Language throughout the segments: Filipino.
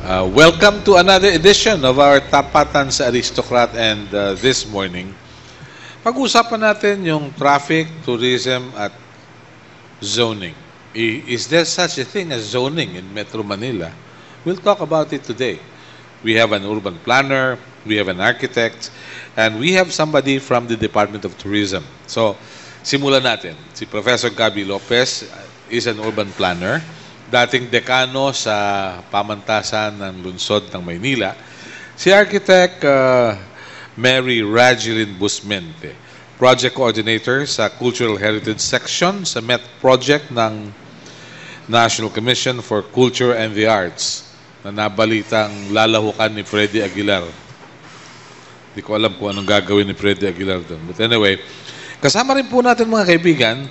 Welcome to another edition of our Tapatan sa Aristocrat, and this morning, pag-usapan natin yung traffic, tourism at zoning. Is there such a thing as zoning in Metro Manila? We'll talk about it today. We have an urban planner, we have an architect, and we have somebody from the Department of Tourism. So, simulan natin. Si Professor Gabby Lopez is an urban planner, dating dekano sa pamantasan ng lungsod ng Maynila. Si Architect Mary Ragilin Busmente, Project Coordinator sa Cultural Heritage Section sa MET Project ng National Commission for Culture and the Arts na nabalitang lalahukan ni Freddy Aguilar. Hindi ko alam kung anong gagawin ni Freddy Aguilar doon. But anyway, kasama rin po natin mga kaibigan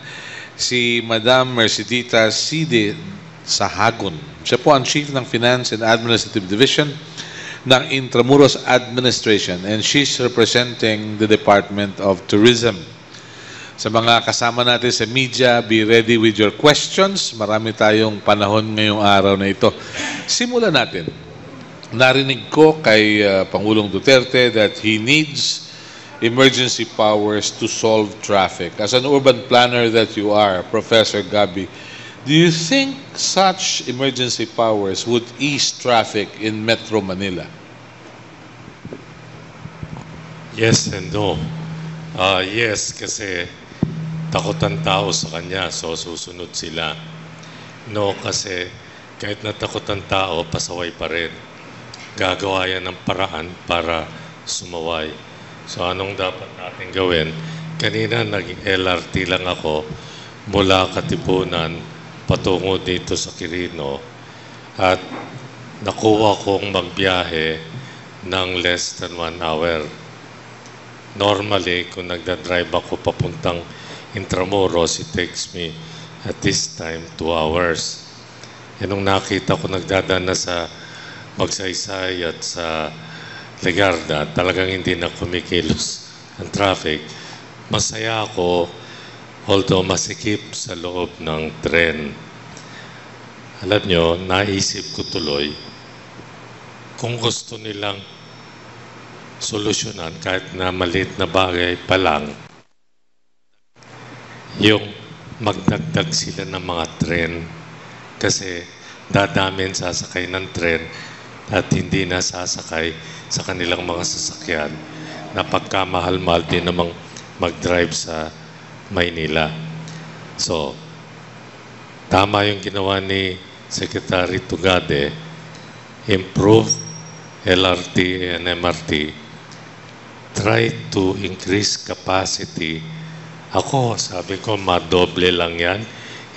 si Madam Mercedita Cide Sahagun. Siya po ang Chief ng Finance and Administrative Division ng Intramuros Administration, and she's representing the Department of Tourism. Sa mga kasama natin sa media, be ready with your questions. Marami tayong panahon ngayong araw na ito. Simulan natin. Narinig ko kay Pangulong Duterte that he needs emergency powers to solve traffic. As an urban planner that you are, Professor Gabby, do you think such emergency powers would ease traffic in Metro Manila? Yes and no. Yes, kasi takot ang tao sa kanya, so susunod sila. No, kasi kahit natakot ang tao, pasaway pa rin. Gagawa yan ng paraan para sumaway. So anong dapat natin gawin? Kanina naging LRT lang ako mula Katipunan patungo dito sa Quirino at nakuha kong magbiyahe ng less than 1 hour. Normally, kung nagdadrive ako papuntang Intramuros, it takes me at this time 2 hours. E nung nakita ko nagdadaan na sa Magsaysay at sa Legarda, talagang hindi na kumikilos ang traffic. Masaya ako, although masikip sa loob ng tren. Alam nyo, naisip ko tuloy, kung gusto nilang solusyonan kahit na maliit na bagay pa lang, yung magdagdag sila ng mga tren kasi dadamin sasakay ng tren at hindi na sasakay sa kanilang mga sasakyan na pagkamahal-mahal din namang mag-drive sa Maynila. So, tama yung ginawa ni Secretary Tugade, improve LRT and MRT, try to increase capacity. Ako, sabi ko, madoble lang yan.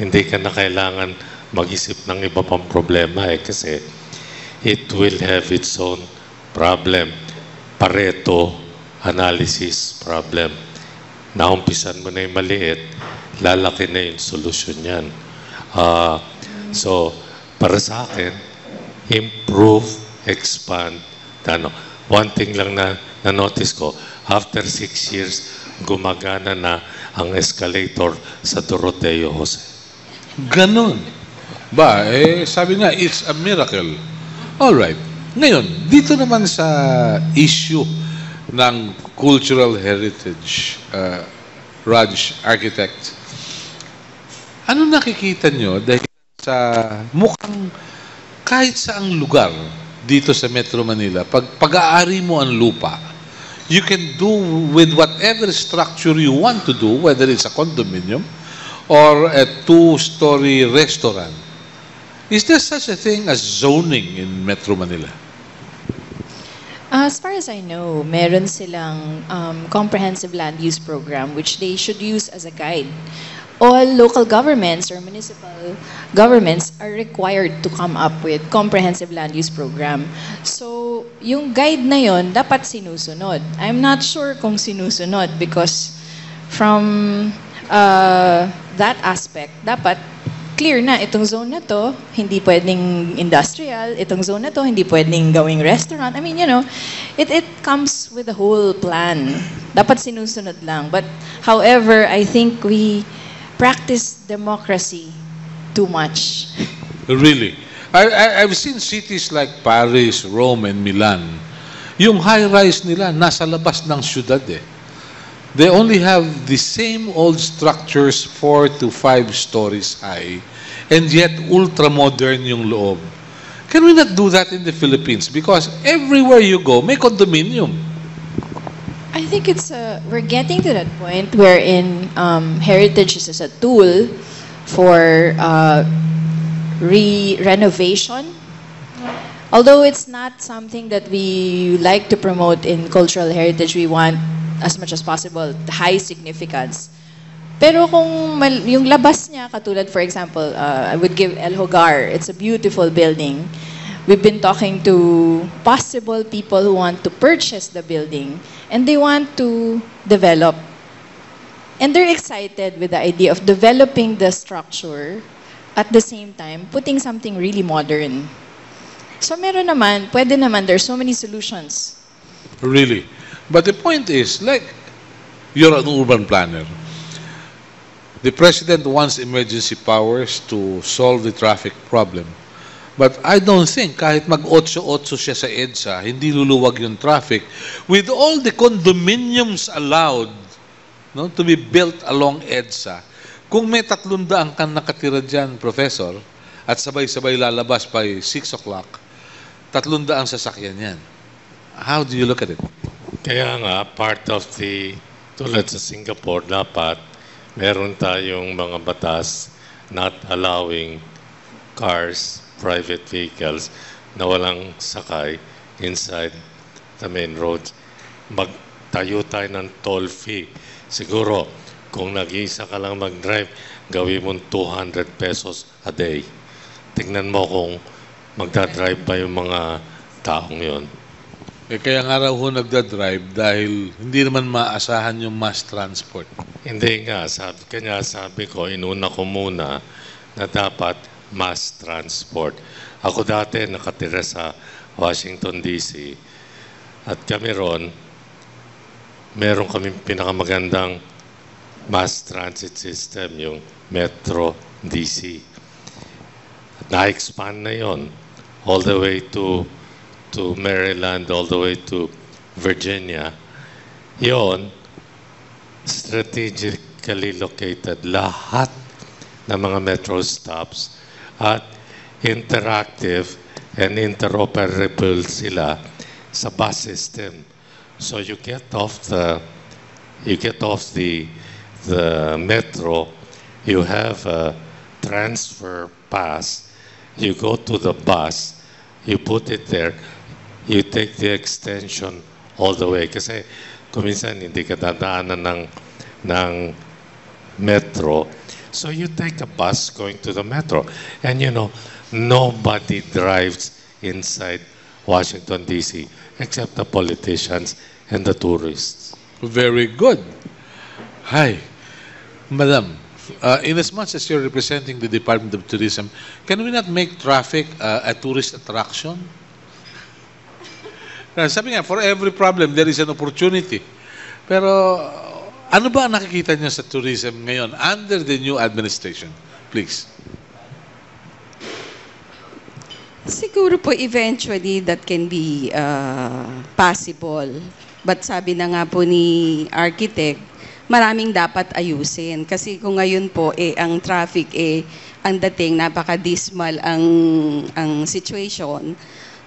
Hindi ka na kailangan mag-isip ng iba pang problema kasi it will have its own problem. Pareto analysis problem. Naumpisan mo na yung maliit, lalaki na yung solusyon yan. So, para sa akin, improve, expand. One thing lang na notice ko, after 6 years, gumagana na ang escalator sa Doroteo Jose. Ganon. Sabi nga, it's a miracle. Alright. Ngayon, dito naman sa issue ng cultural heritage, Raj, architect, ano nakikita nyo dahil sa mukhang kahit saang lugar dito sa Metro Manila, pag-aari mo ang lupa, you can do with whatever structure you want to do, whether it's a condominium or a 2-story restaurant. Is there such a thing as zoning in Metro Manila? As far as I know, meron silang comprehensive land use program which they should use as a guide. All local governments or municipal governments are required to come up with comprehensive land use program. So, yung guide na yon dapat sinusunod. I'm not sure kung sinusunod because from that aspect, dapat clear na itong zone na to, hindi pwedeng industrial, itong zone na to, hindi pwedeng gawing restaurant. I mean, you know, it comes with the whole plan. Dapat sinusunod lang. But however, I think we practice democracy too much. Really? I've seen cities like Paris, Rome, and Milan. Yung high-rise nila, nasa labas ng syudad eh. They only have the same old structures, 4 to 5 stories high, and yet ultra-modern yung loob. Can we not do that in the Philippines? Because everywhere you go, may condominium. I think we're getting to that point wherein heritage is a tool for renovation. Although it's not something that we like to promote in cultural heritage, we want as much as possible high significance. Pero kung yung labas niya, katulad for example, I would give El Hogar. It's a beautiful building. We've been talking to possible people who want to purchase the building and they want to develop. And they're excited with the idea of developing the structure at the same time putting something really modern. So meron naman, pwede naman, there's so many solutions. Really. But the point is, like, you're an urban planner. The president wants emergency powers to solve the traffic problem. But I don't think kahit mag-8-8 siya sa EDSA, hindi luluwag yung traffic with all the condominiums allowed to be built along EDSA. Kung may 300 kang nakatira dyan, Professor, at sabay-sabay lalabas by 6 o'clock, 300 sasakyan yan. How do you look at it? Kaya nga, part of tulad sa Singapore, dapat meron tayong mga batas not allowing cars, private vehicles na walang sakay inside the main roads. Magtayo tayo ng toll fee. Siguro, kung nag-iisa ka lang mag-drive, gawin mo 200 pesos a day. Tingnan mo kung magdadrive ba yung mga taong yon. Kaya nga raw ho nagdadrive dahil hindi naman maasahan yung mass transport. Hindi nga. Sabi ko, inuna ko muna na dapat mass transport. Ako dati nakatira sa Washington, D.C. At kami ron, meron kaming pinakamagandang mass transit system, yung Metro D.C. At na-expand na yon all the way to Maryland, all the way to Virginia. Yon, strategically located lahat ng mga metro stops at interactive and interoperable sila sa bus system. So you get off the metro, you have a transfer pass, you go to the bus, you put it there, you take the extension all the way. Kasi kuminsan hindi ka dadaanan ng metro. So you take a bus going to the metro. And you know, nobody drives inside Washington, D.C. except the politicians and the tourists. Very good. Hi. Madam, in as much as you're representing the Department of Tourism, can we not make traffic a tourist attraction? Sabi nga, for every problem, there is an opportunity. Pero ano ba ang nakikita niyo sa tourism ngayon under the new administration? Please. Siguro po eventually that can be possible. But sabi na nga po ni architect, maraming dapat ayusin. Kasi kung ngayon po, ang traffic, ang dating, napaka-dismal ang situation.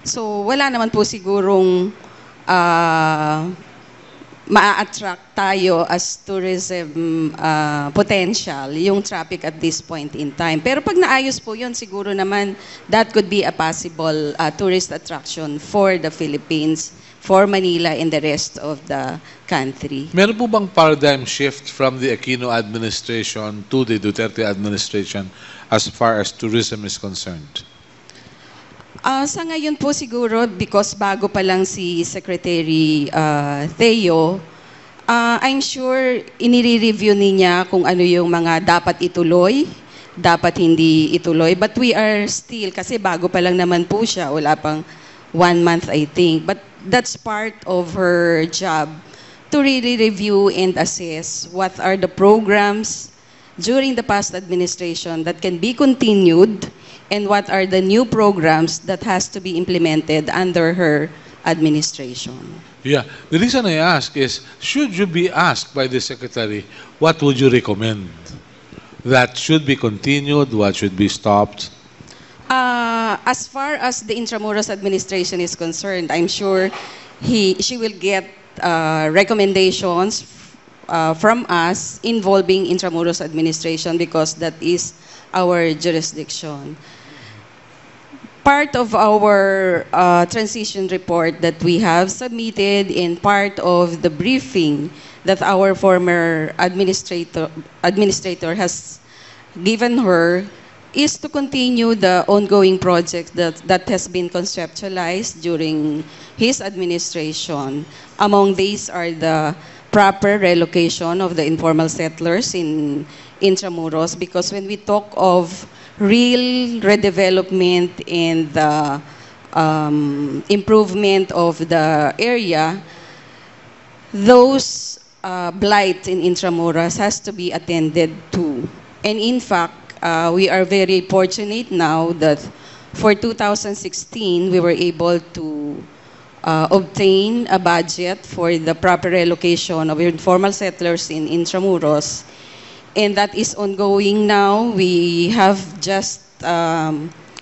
So wala naman po sigurong ma-attract tayo as tourism potential, yung traffic at this point in time. Pero pag naayos po yun, siguro naman that could be a possible tourist attraction for the Philippines, for Manila and the rest of the country. Meron po bang paradigm shift from the Aquino administration to the Duterte administration as far as tourism is concerned? Sa ngayon po siguro, because bago pa lang si Secretary Theo, I'm sure inire-review niya kung ano yung mga dapat ituloy, dapat hindi ituloy. But we are still, kasi bago pa lang naman po siya, wala pang 1 month I think. But that's part of her job to really review and assess what are the programs during the past administration that can be continued and what are the new programs that has to be implemented under her administration. Yeah, the reason I ask is, should you be asked by the Secretary, what would you recommend? That should be continued, what should be stopped? As far as the Intramuros administration is concerned, I'm sure she will get recommendations from us involving Intramuros administration because that is our jurisdiction. Part of our transition report that we have submitted in part of the briefing that our former administrator has given her is to continue the ongoing project that has been conceptualized during his administration. Among these are the proper relocation of the informal settlers in Intramuros, because when we talk of real redevelopment and the improvement of the area, those blight in Intramuros has to be attended to. And in fact, we are very fortunate now that for 2016, we were able to obtain a budget for the proper relocation of informal settlers in Intramuros. And that is ongoing now. We have just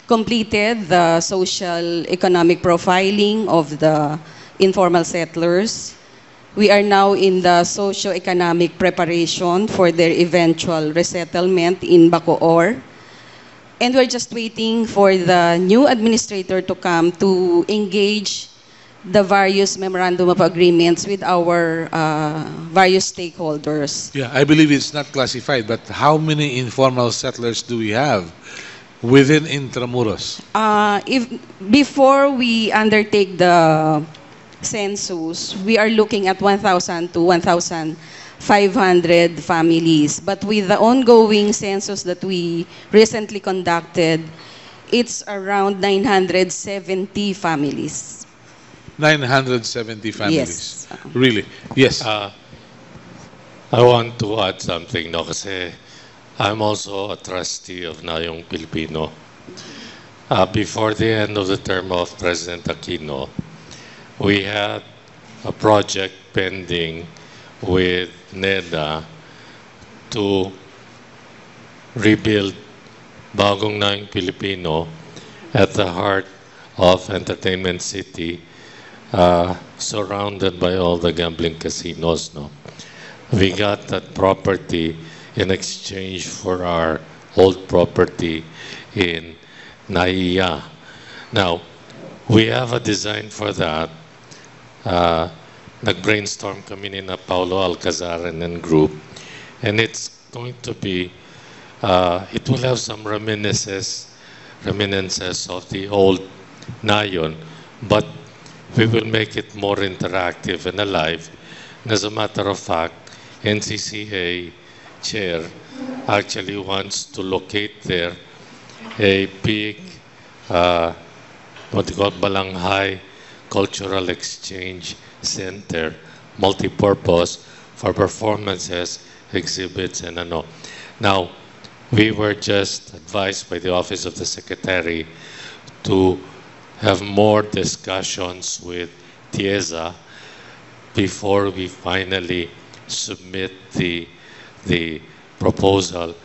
completed the social economic profiling of the informal settlers. We are now in the socio-economic preparation for their eventual resettlement in Bacoor. And we're just waiting for the new administrator to come to engage the various memorandum of agreements with our various stakeholders. Yeah, I believe it's not classified, but how many informal settlers do we have within Intramuros? Before we undertake the census, we are looking at 1,000 to 1,500 families. But with the ongoing census that we recently conducted, it's around 970 families. 970 families. Yes. Really? Yes. I want to add something, no, kasi I'm also a trustee of Nayong Pilipino. Before the end of the term of President Aquino, we had a project pending with NEDA to rebuild Bagong Nayong Pilipino at the heart of Entertainment City, surrounded by all the gambling casinos. No, we got that property in exchange for our old property in Naiya. Now, we have a design for that. Nag-brainstorm kami ni na Paulo Alcazaran and group, and it's going to be, it will have some reminiscences of the old Nayon, but we will make it more interactive and alive. And as a matter of fact, NCCA chair actually wants to locate there a big, what you call Balanghay Cultural Exchange Center, multi-purpose for performances, exhibits, and ano. Now, we were just advised by the Office of the Secretary to have more discussions with TIEZA before we finally submit the proposal,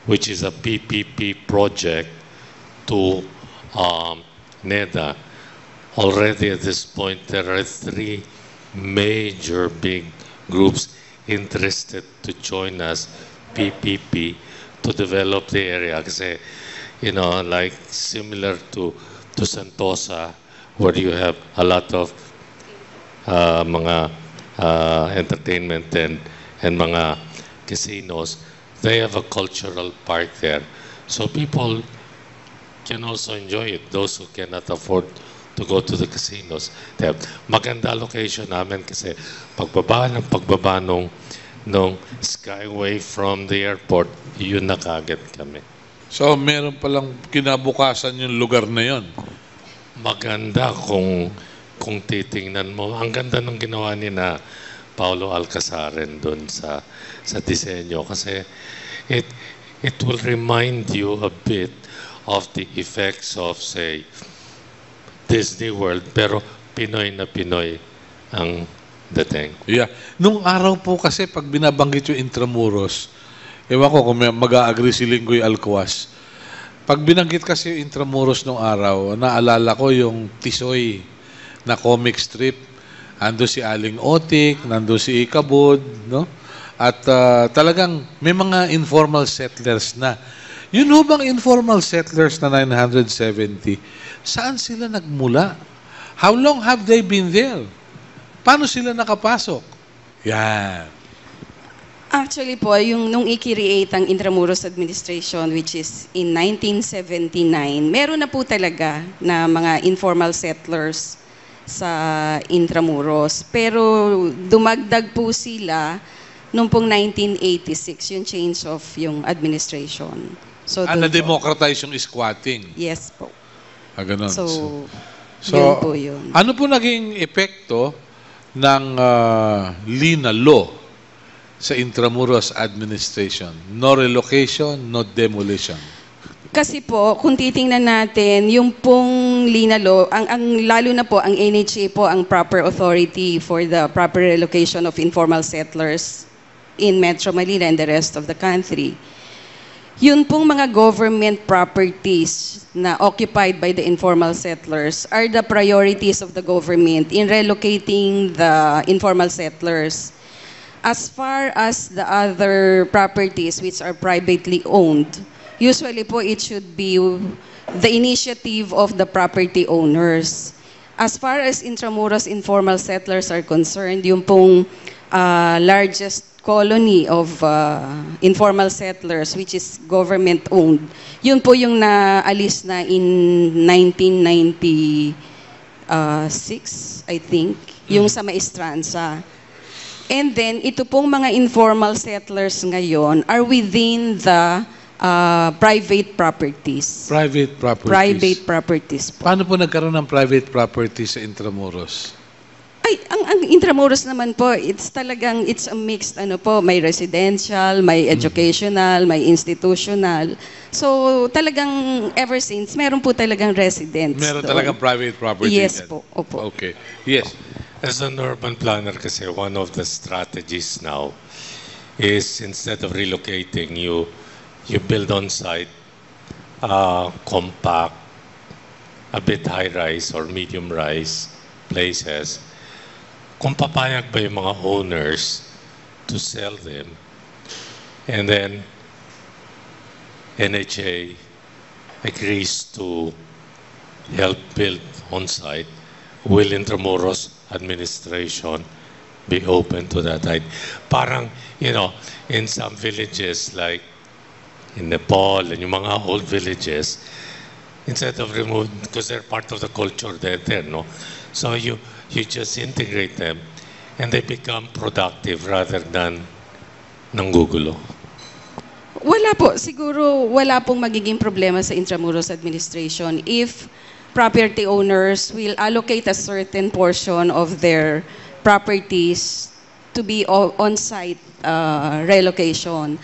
which is a PPP project to NEDA. Already at this point, there are 3 major big groups interested to join us, PPP, to develop the area. Kasi, you know, like similar to Sentosa, where you have a lot of mga entertainment and mga casinos, they have a cultural part there. So people can also enjoy it, those who cannot afford to go to the casinos. Maganda location namin kasi pagbaba nung Skyway from the airport, yun na kagad kami. So, meron palang kinabukasan yung lugar na yon. Maganda kung titingnan mo. Ang ganda ng ginawa ni na Paulo Alcazaran doon sa disenyo kasi it will remind you a bit of the effects of, say, Disney World, pero Pinoy na Pinoy ang dating. Yeah. Nung araw po kasi, pag binabanggit yung Intramuros, ewan ko kung mag-a-agree si Linggoy Alcoas, pag binanggit kasi yung Intramuros nung araw, naalala ko yung Tisoy na comic strip. Ando si Aling Otik, nando si Ikabud, no? At talagang may mga informal settlers na. Yun ho bang informal settlers na 970? Saan sila nagmula? How long have they been there? Paano sila nakapasok? Yan. Actually po, yung nung i-create ang Intramuros Administration, which is in 1979, meron na po talaga na mga informal settlers sa Intramuros. Pero dumagdag po sila nung pong 1986, yung change of yung administration. So, doon po. Na-democratize yung squatting. Yes po. Ganun. So, So, yun po yun. ano po naging epekto ng Lina Law sa Intramuros Administration? No relocation, no demolition. Kasi po, kung titingnan natin, yung pong Linalo, lalo na po, ang NHA po ang proper authority for the proper relocation of informal settlers in Metro Manila and the rest of the country. Yun pong mga government properties na occupied by the informal settlers are the priorities of the government in relocating the informal settlers. As far as the other properties which are privately owned, usually po it should be the initiative of the property owners. As far as Intramuros informal settlers are concerned, yung pong largest colony of informal settlers which is government owned, yun po yung naalis na in 1996, I think, yung sa Maestranza. And then, ito pong mga informal settlers ngayon are within the private properties. Private properties. Private properties po. Paano po nagkaroon ng private properties sa Intramuros? Ay, ang Intramuros naman po, it's a mixed, may residential, may educational, may institutional. So, talagang ever since, meron po talagang residents. Meron doon. talagang private property. Yes yan. po, opo. Okay. Yes. As an urban planner kasi, one of the strategies now is instead of relocating, you build on site compact, a bit high-rise or medium-rise places. Kung papayag ba yung mga owners to sell them, and then NHA agrees to help build on site, will Intramuros administration be open to that? Parang, in some villages like in Nepal and yung mga old villages, instead of removing, because they're part of the culture there, no? So you just integrate them and they become productive rather than nanggugulo. Wala po. Siguro wala pong magiging problema sa Intramuros administration if property owners will allocate a certain portion of their properties to be on-site relocation.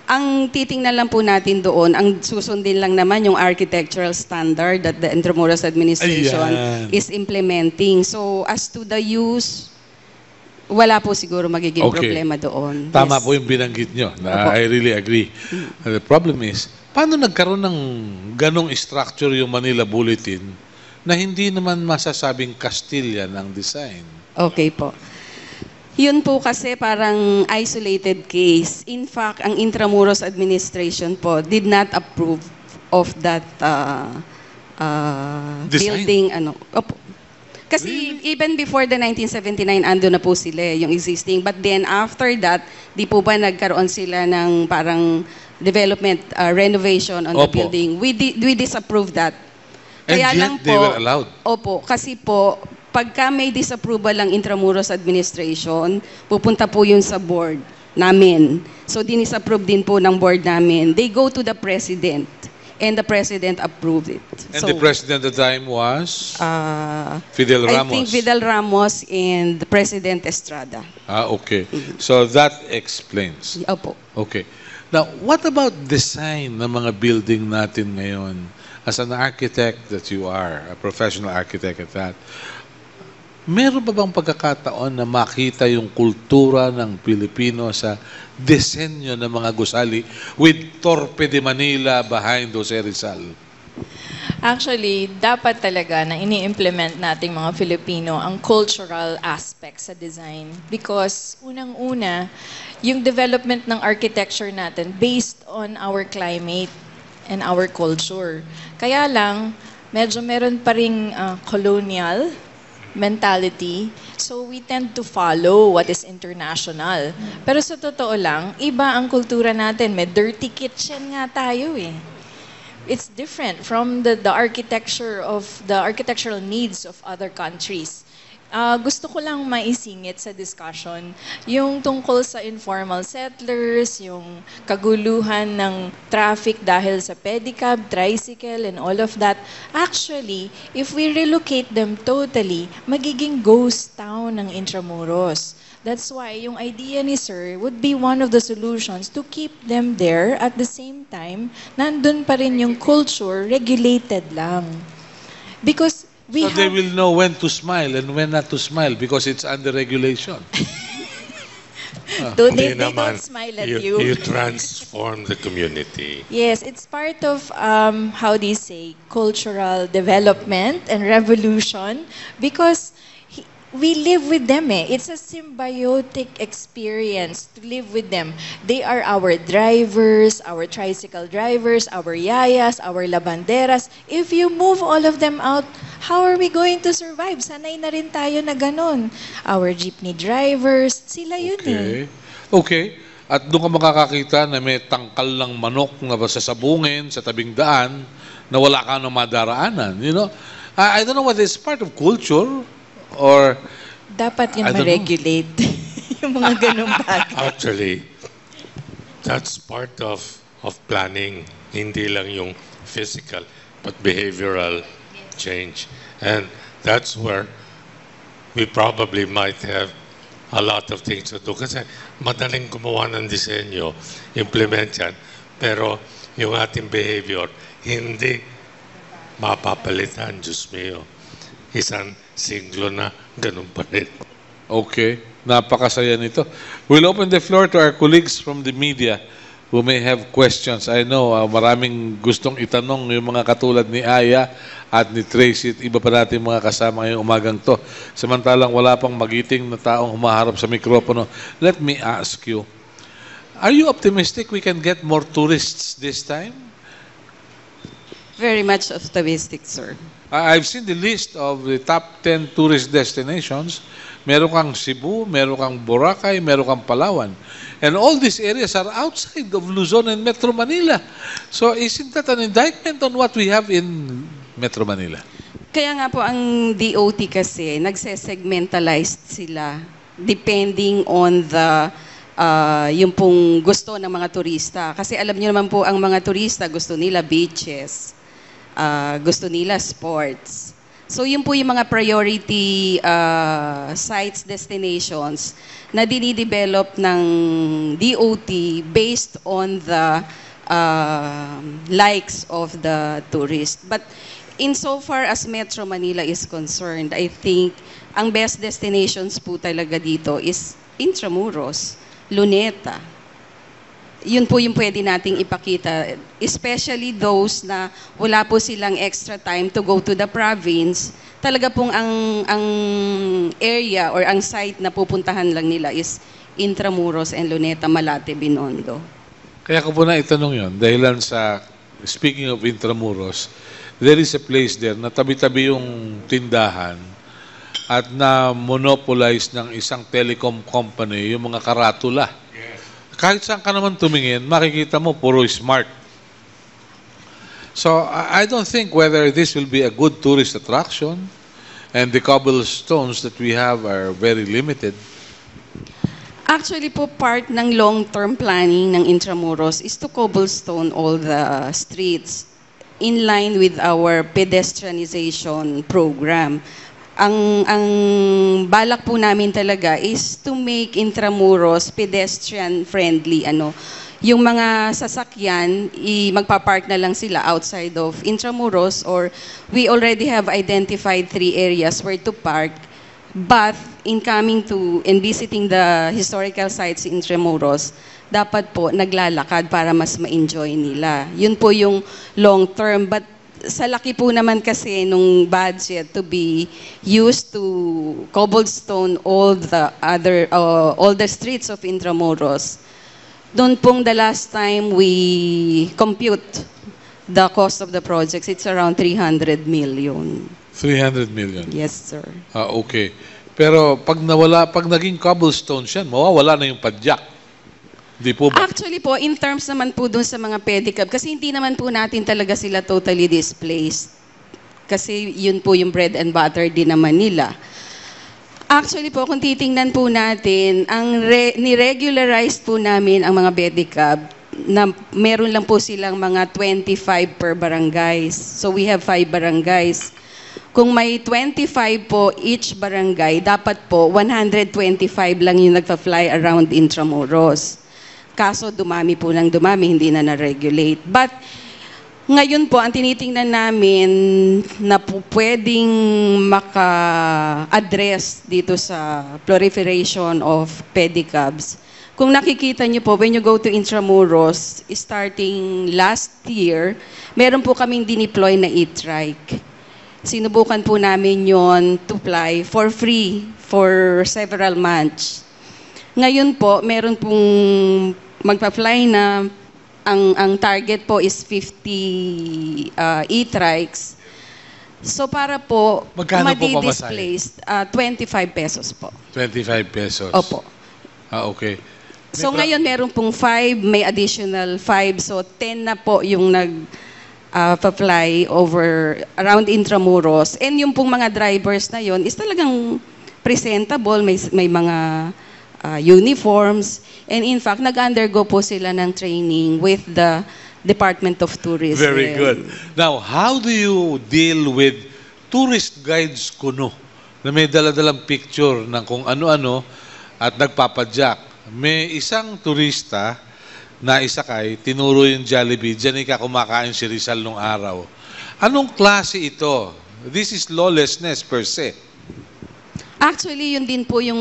Ang titingnan lang po natin doon, ang susundin lang naman yung architectural standard that the Intramuros administration is implementing. So as to the use, wala po siguro magiging problema doon. Tama Yes. po yung binanggit nyo. Opo. I really agree. The problem is, paano nagkaroon ng ganong structure yung Manila Bulletin na hindi naman masasabing Castilian ang design? Okay po. Yun po kasi parang isolated case. In fact, ang Intramuros administration po did not approve of that Design? building. Opo. Kasi even before the 1979, ando na po sila, yung existing. But then after that, di po ba nagkaroon sila ng parang development, renovation on the Opo. building. We disapprove that. And yet, they were allowed. Opo, kasi po, pagka may disapproval ang Intramuros administration, pupunta po yun sa board namin. So, dinisapprove din po ng board namin. They go to the president, and the president approved it. And So, the president at the time was Fidel I Ramos. think Fidel Ramos and the President Estrada. Okay. So that explains. Opo. Okay. Now, what about design ng mga building natin ngayon? As an architect that you are, a professional architect at that, meron ba bang pagkakataon na makita yung kultura ng Pilipino sa disenyo ng mga gusali with Torpe de Manila behind Jose Rizal? Actually, dapat talaga na ini-implement nating mga Filipino ang cultural aspect sa design. Because unang-una, yung development ng architecture natin based on our climate and our culture. Kaya lang, medyo meron pa ring colonial mentality. So we tend to follow what is international. Pero sa totoo lang, iba ang kultura natin. May dirty kitchen nga tayo eh. It's different from the architectural needs of other countries. Gusto ko lang maisingit sa discussion yung tungkol sa informal settlers, yung kaguluhan ng traffic dahil sa pedicab, tricycle, and all of that. Actually, if we relocate them totally, magiging ghost town ng Intramuros. That's why yung idea ni Sir would be one of the solutions to keep them there at the same time, nandun pa rin yung culture, regulated lang. Because so they will know when to smile and when not to smile because it's under regulation. They Hindi naman. don't smile at you. You transform the community. Yes, it's part of, how do you say, cultural development and revolution because we live with them eh. It's a symbiotic experience to live with them. They are our drivers, our tricycle drivers, our yayas, our labanderas. If you move all of them out, how are we going to survive? Sanay na rin tayo na ganun. Our jeepney drivers, sila yun eh. Okay. At doon ka makakakita na may tangkal ng manok na sasabungin sa tabing daan na wala ka nang madaraanan. You know? I don't know whether it's part of culture or Dapat yun I don't ma-regulate. Yung mga ganung bagay. Actually, that's part of planning. Hindi lang yung physical, but behavioral change. And that's where we probably might have a lot of things to do. Kasi madaling gumawa ng disenyo, implement yan. Pero yung ating behavior, hindi mapapalitan, Diyos mio. Isang siglo na ganun pa rin. Okay. Napakasaya nito. We'll open the floor to our colleagues from the media who may have questions. I know maraming gustong itanong yung mga katulad ni Aya at ni Tracy at iba pa natin mga kasama ngayong umagang to. Samantalang wala pang magiting na taong humaharap sa mikropono. Let me ask you, are you optimistic we can get more tourists this time? Very much optimistic, sir. I've seen the list of the top 10 tourist destinations. Meron kang Cebu, meron kang Boracay, meron kang Palawan. And all these areas are outside of Luzon and Metro Manila. So isn't that an indictment on what we have in Metro Manila? Kaya nga po ang DOT kasi, nagse-segmentalized sila depending on the yung pong gusto ng mga turista. Kasi alam niyo naman po, ang mga turista gusto nila beaches, gusto nila sports. So yun po yung mga priority sites, destinations na dinidevelop ng DOT based on the likes of the tourist. But insofar as Metro Manila is concerned, I think ang best destinations po talaga dito is Intramuros, Luneta. Yun po yung pwede nating ipakita, especially those na wala po silang extra time to go to the province. Talaga pong ang area or ang site na pupuntahan lang nila is Intramuros and Luneta, Malate, Binondo. Kaya ko po na itanong yun, dahilan sa, speaking of Intramuros, there is a place there na tabi-tabi yung tindahan at na monopolize ng isang telecom company yung mga karatula. Kahit saan ka naman tumingin, makikita mo puro smart. So I don't think whether this will be a good tourist attraction and the cobblestones that we have are very limited. Actually po, part ng long-term planning ng Intramuros is to cobblestone all the streets in line with our pedestrianization program. Ang balak po namin talaga is to make Intramuros pedestrian friendly, yung mga sasakyan, magpapark na lang sila outside of Intramuros, or we already have identified 3 areas where to park. But in coming to and visiting the historical sites in Intramuros, dapat po naglalakad para mas ma-enjoy nila. Yun po yung long term. But sa laki po naman kasi nung budget to be used to cobblestone all the streets of Intramuros, doon pong the last time we compute the cost of the projects, it's around 300 million. 300 million. Yes, sir. Okay. Pero pag naging cobblestone siya, mawawala na yung padyak. Di po ba? Actually po, in terms naman po dun sa mga pedicab, kasi hindi naman po natin talaga sila totally displaced. Kasi yun po yung bread and butter din naman nila. Actually po, kung titingnan po natin, ang ni-regularize po namin ang mga pedicab na meron lang po silang mga 25 per barangays. So we have 5 barangays. Kung may 25 po each barangay, dapat po 125 lang yung nagpa-fly around Intramuros. Kaso dumami po ng dumami, hindi na na-regulate. But ngayon po, ang tinitingnan namin na po pwedeng maka-address dito sa proliferation of pedicabs. Kung nakikita niyo po, when you go to Intramuros, starting last year, meron po kaming dineploy na e-trike. Sinubukan po namin yon to fly for free for several months. Ngayon po, meron pong magpa-fly na ang target po is 50 e-trikes. So para po Magkano po madi-displaced, 25 pesos po. 25 pesos. Opo. Okay. So ngayon meron pong 5, may additional 5. So 10 na po yung pa-fly over around Intramuros. And yung pong mga drivers na yon is talagang presentable, may mga uniforms. And in fact, nag-undergo po sila ng training with the Department of Tourism. Very good. Now, how do you deal with tourist guides kuno na may dala-dalang picture ng kung ano-ano at nagpapadyak? May isang turista na isakay, tinuro yung Jollibee, dyan ika kumakain si Rizal nung araw. Anong klase ito? This is lawlessness per se. Actually, yun din po yung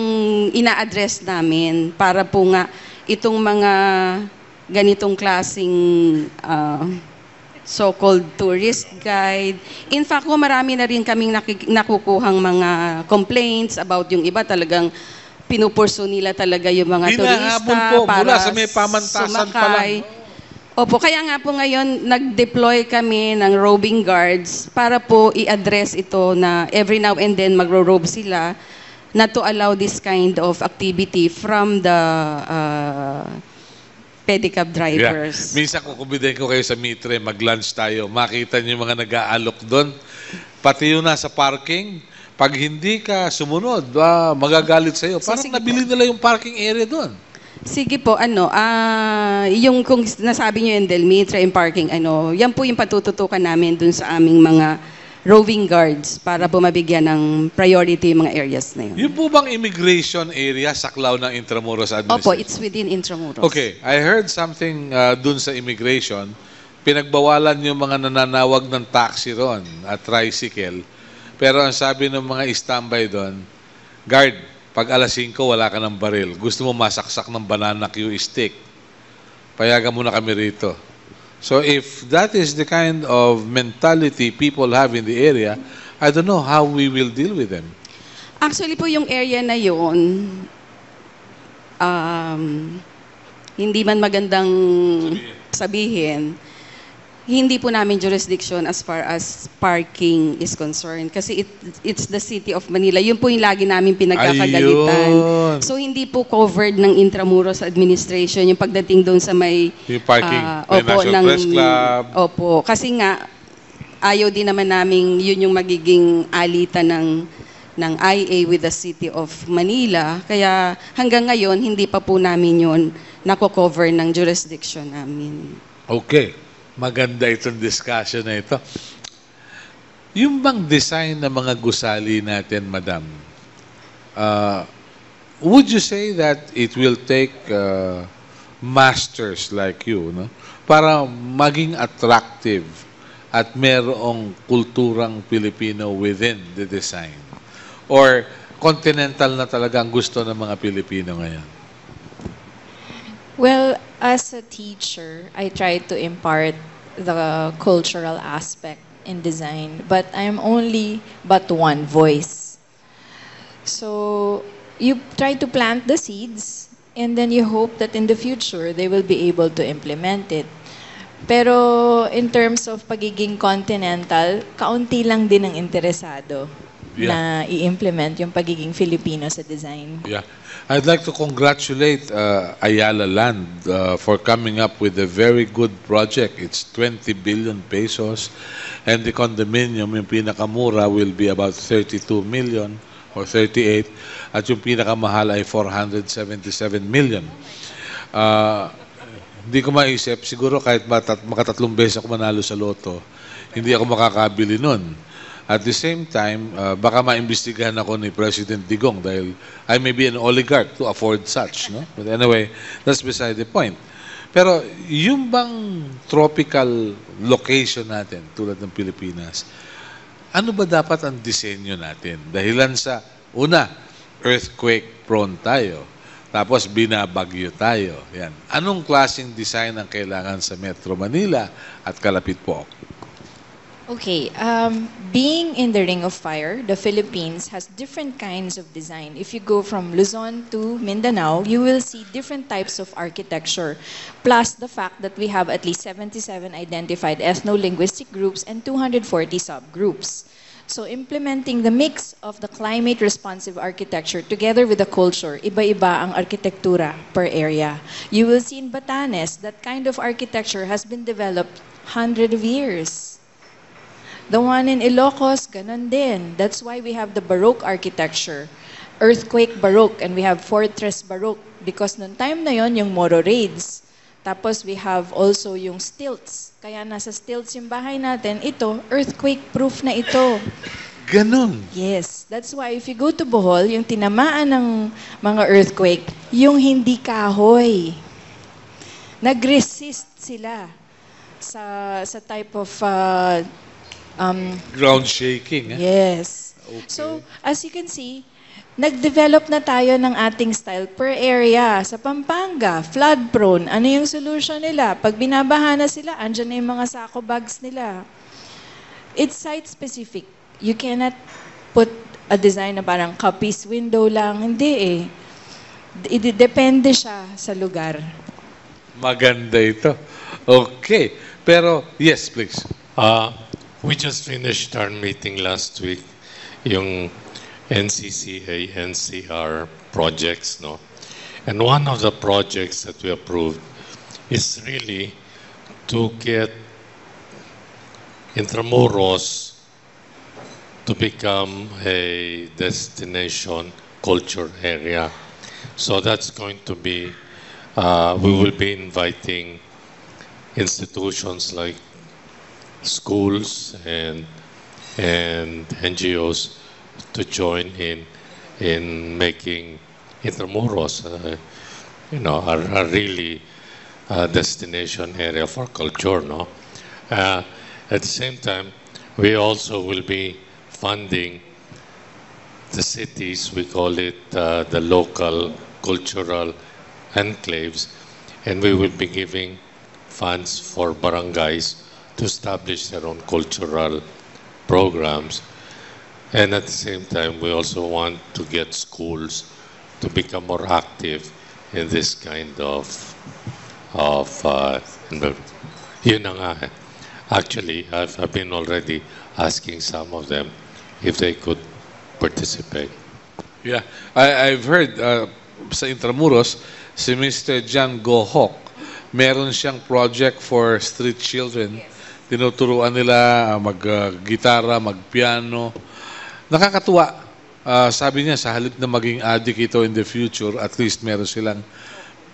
ina-address namin para po nga itong mga ganitong klaseng so-called tourist guide. In fact, marami na rin kaming nakukuhang mga complaints about yung iba talagang pinupurso nila talaga yung mga turista po, para mula sa may pamantasan pa lang. Opo, kaya nga po ngayon nag-deploy kami ng roving guards para po i-address ito na every now and then magro-robe sila na to allow this kind of activity from the pedicab drivers. Yeah. Minsan kukubidahin ko kayo sa Mitre, mag-lunch tayo, makita niyo yung mga nag-aalok doon. Pati yung nasa parking, pag hindi ka sumunod, magagalit sa'yo. Parang nabili nila yung parking area doon. Sige po, yung kung nasabi niyo yung Del Mitre, yung parking, yan po yung patututukan namin dun sa aming mga roving guards para po mabigyan ng priority yung mga areas na yun. Yung po bang immigration area, saklaw ng Intramuros Administration? Opo, it's within Intramuros. Okay, I heard something dun sa immigration, pinagbawalan yung mga nananawag ng taxi ron at tricycle, pero ang sabi ng mga standby doon, guard, pag alas 5, wala ka ng baril. Gusto mo masaksak ng banana Q stick. Payagan mo na kami rito. So if that is the kind of mentality people have in the area, I don't know how we will deal with them. Actually po yung area na yun, hindi man magandang sabihin, hindi po namin jurisdiction as far as parking is concerned. Kasi it's the city of Manila. Yun po yung lagi namin pinagkakagalitan. Ayun. So hindi po covered ng Intramuros Administration yung pagdating doon sa may... Yung parking, may National Press Club. Opo. Kasi nga, ayaw din naman namin yun yung magiging alitan ng IA with the city of Manila. Kaya hanggang ngayon, hindi pa po namin yun nako-cover ng jurisdiction namin. Okay. Maganda itong discussion na ito. Yung bang design ng mga gusali natin, madam, would you say that it will take masters like you, no? Para maging attractive at merong kulturang Pilipino within the design? Or continental na talaga ang gusto ng mga Pilipino ngayon? Well, as a teacher, I try to impart the cultural aspect in design, but I'm only but one voice. So you try to plant the seeds, and then you hope that in the future they will be able to implement it. Pero in terms of pagiging continental, kaunti lang din ang interesado na i-implement yung pagiging Filipino sa design. Yeah. I'd like to congratulate Ayala Land for coming up with a very good project. It's 20 billion pesos, and the condominium, yung pinakamura, will be about 32 million or 38, at yung pinakamahal ay 477 million. Hindi ko maisip, siguro kahit makatatlong beses ako manalo sa loto, hindi ako makakabili nun. At the same time, baka maimbestigahan ako ni President Digong dahil I may be an oligarch to afford such, no? But anyway, that's beside the point. Pero yung bang tropical location natin, tulad ng Pilipinas, ano ba dapat ang disenyo natin? Dahilan sa, una, earthquake prone tayo. Tapos binabagyo tayo. Yan. Anong klaseng design ang kailangan sa Metro Manila at kalapit po? Okay, being in the Ring of Fire, the Philippines has different kinds of design. If you go from Luzon to Mindanao, you will see different types of architecture. Plus the fact that we have at least 77 identified ethno-linguistic groups and 240 subgroups. So implementing the mix of the climate-responsive architecture together with the culture, iba-iba ang arkitektura per area. You will see in Batanes that kind of architecture has been developed hundreds of years. The one in Ilocos, ganun din. That's why we have the Baroque architecture, earthquake Baroque, and we have fortress Baroque. Because noong time na yon yung Moro raids. Tapos we have also yung stilts. Kaya nasa stilts yung bahay natin. Ito, earthquake-proof na ito. Ganun. Yes. That's why if you go to Bohol, yung tinamaan ng mga earthquake, yung hindi kahoy. Nag-resist sila sa type of ground shaking. Yes. Okay. So, as you can see, nag-develop na tayo ng ating style per area. Sa Pampanga, flood-prone. Ano yung solution nila? Pag binabaha na sila, andyan na yung mga sako bags nila. It's site-specific. You cannot put a design na parang kapis window lang. Hindi eh. Depende siya sa lugar. Maganda ito. Okay. Pero, yes, please. We just finished our meeting last week, yung NCCA, NCR projects, no? And one of the projects that we approved is really to get Intramuros to become a destination culture area. So that's going to be, we will be inviting institutions like schools and NGOs to join in making Intramuros, a really destination area for culture, no? At the same time, we also will be funding the cities. We call it the local cultural enclaves, and we will be giving funds for barangays to establish their own cultural programs. And at the same time, we also want to get schools to become more active in this kind of yun na nga. Actually, I've been already asking some of them if they could participate. Yeah, I've heard sa Intramuros, si Mr. Jan Gohok, meron siyang project for street children. Tinuturuan nila mag-gitara, mag-piano. Nakakatuwa. Sabi niya, sa halip na maging addict ito in the future, at least meron silang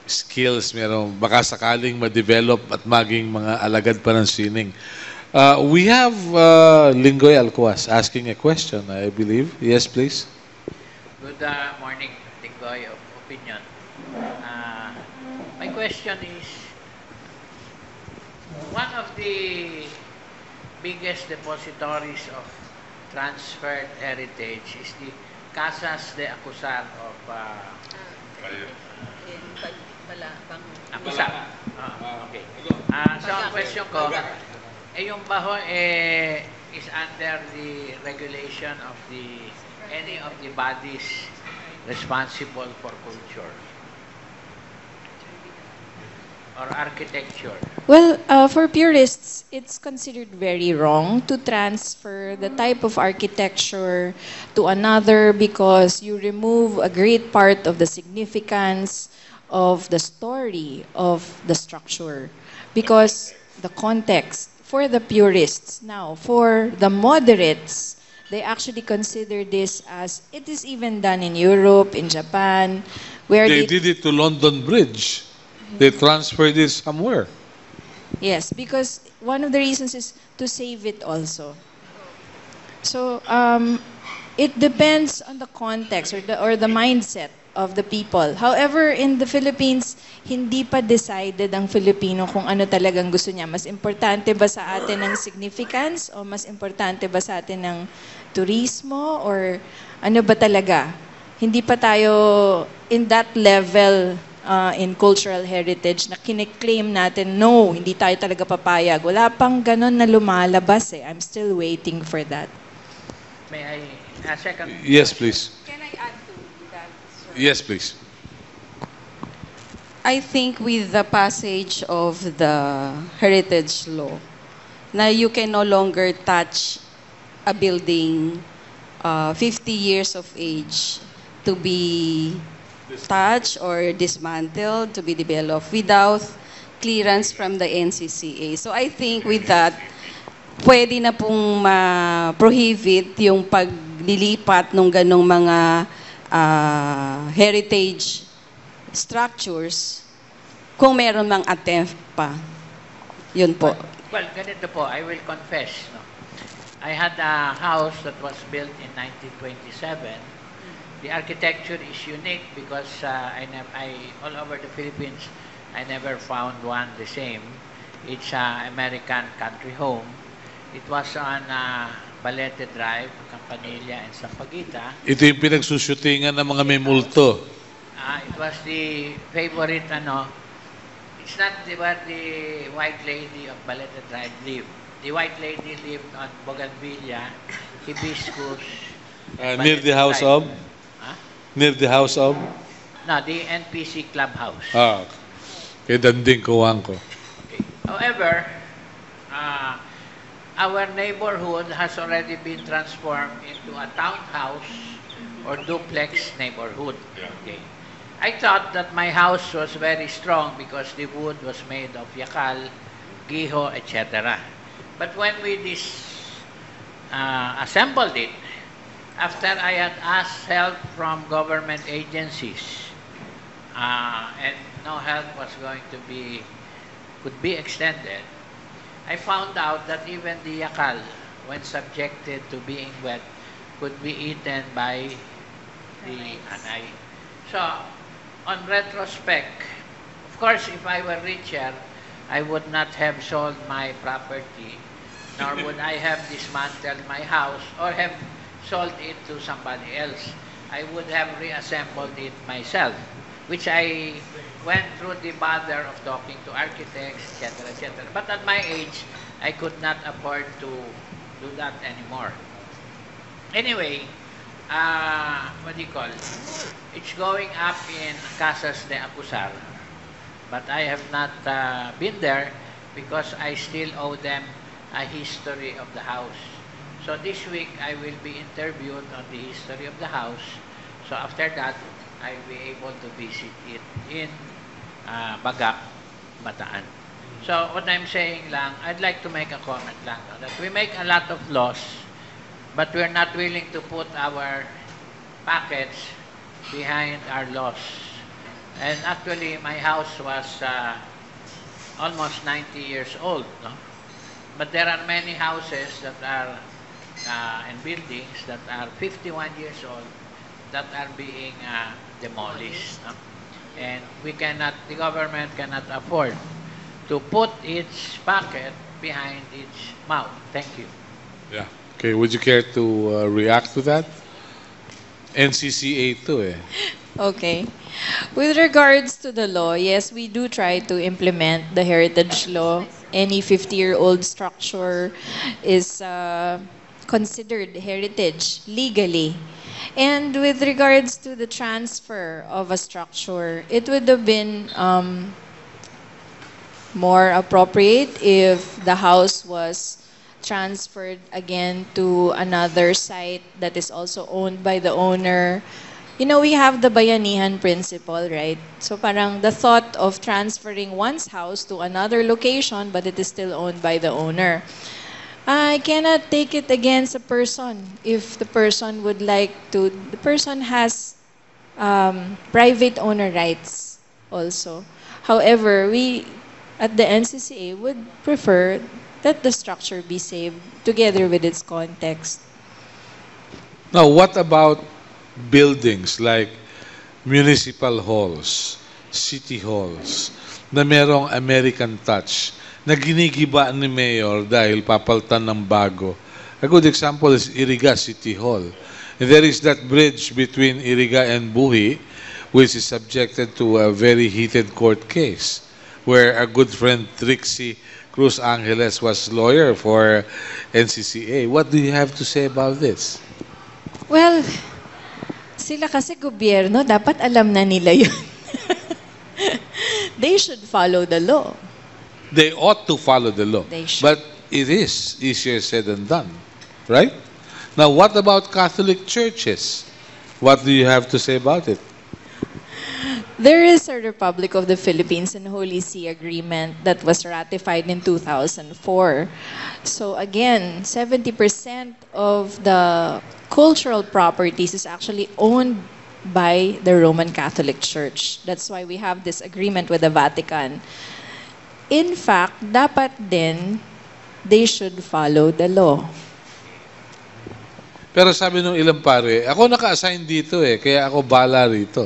skills, meron baka sakaling ma-develop at maging mga alagad pa ng sining. We have Lingoy Alcuas asking a question, I believe. Yes, please. Good morning, Lingoy of Opinion. Uh, my question is, one of the biggest depositories of transferred heritage is the Casas de Acusar of Acusar. Okay. So ang question ko, yung baho is under the regulation of any of the bodies responsible for culture or architecture. Well, for purists, it's considered very wrong to transfer the type of architecture to another because you remove a great part of the significance of the story of the structure. Because the context for the purists, now for the moderates, they actually consider this as it is even done in Europe, in Japan, where They did it to London Bridge. They transferred it somewhere. Yes, because one of the reasons is to save it also. So it depends on the context or the mindset of the people. However, in the Philippines, hindi pa decided ang Filipino kung ano talagang gusto niya. Mas importante ba sa atin ang significance o mas importante ba sa atin ng turismo or ano ba talaga? Hindi pa tayo in that level in cultural heritage na kiniklaim natin, no, hindi tayo talaga papayag. Wala pang ganon na lumalabas eh. I'm still waiting for that. May I, second? Yes, please. Can I add to that, sir? Yes, please. I think with the passage of the heritage law, na you can no longer touch a building 50 years of age to be touched or dismantled, to be developed without clearance from the NCCA. So I think with that, pwede na pong ma-prohibit yung paglilipat ng ganong mga heritage structures kung meron mang attempt pa. Yun po. Well, ganito po, I will confess. No? I had a house that was built in 1927. The architecture is unique because all over the Philippines, I never found one the same. It's an American country home. It was on Balete Drive, Campanilla, and Sampaguita. Ito yung pinagsushootingan ng mga may multo. It was the favorite, it's not where the White Lady of Balete Drive lived. The White Lady lived on Bougainvillea, Hibiscus. Near the house of? Near the house of? No, the NPC clubhouse. Kay Danding Kuwang ko. Okay. However, our neighborhood has already been transformed into a townhouse or duplex neighborhood. Okay. I thought that my house was very strong because the wood was made of yakal, giho, etc. But when we assembled it, after I had asked help from government agencies, and no help was could be extended, I found out that even the yakal, when subjected to being wet, could be eaten by the anay. So, on retrospect, of course, if I were richer, I would not have sold my property, nor would I have dismantled my house or have sold it to somebody else. I would have reassembled it myself, which I went through the bother of talking to architects, etc., etc. But at my age, I could not afford to do that anymore. Anyway, what do you call it? It's going up in Casas de Acusar, but I have not been there because I still owe them a history of the house. So this week, I will be interviewed on the history of the house. So after that, I'll be able to visit it in Bagak, Bataan. So what I'm saying lang, I'd like to make a comment lang, no, that we make a lot of laws, but we're not willing to put our packets behind our laws. And actually, my house was almost 90 years old, no? But there are many houses that are and buildings that are 51 years old that are being demolished. No? and the government cannot afford to put its pocket behind its mouth. Thank you. Yeah. Okay, would you care to react to that? NCCA too eh. Okay. With regards to the law, yes, we do try to implement the heritage law. Any 50-year-old structure is considered heritage legally. And with regards to the transfer of a structure, it would have been more appropriate if the house was transferred again to another site that is also owned by the owner. You know, we have the bayanihan principle, right? So parang the thought of transferring one's house to another location, but it is still owned by the owner. I cannot take it against a person if the person would like to. The person has private owner rights also. However, we at the NCCA would prefer that the structure be saved together with its context. Now, what about buildings like municipal halls, city halls, na merong American touch, na ginigiba ni Mayor dahil papaltan ng bago? A good example is Iriga City Hall. And there is that bridge between Iriga and Buhi, which is subjected to a very heated court case, where a good friend, Trixie Cruz Angeles, was lawyer for NCCA. What do you have to say about this? Well, sila kasi gobyerno, dapat alam na nila yun. They should follow the law. They ought to follow the law. They should. But it is easier said than done, right? Now, what about Catholic churches? What do you have to say about it? There is a Republic of the Philippines and Holy See Agreement that was ratified in 2004. So again, 70% of the cultural properties is actually owned by the Roman Catholic Church. That's why we have this agreement with the Vatican. In fact, dapat din they should follow the law. Pero sabi nung ilang pare, ako naka-assign dito eh, kaya ako bala rito.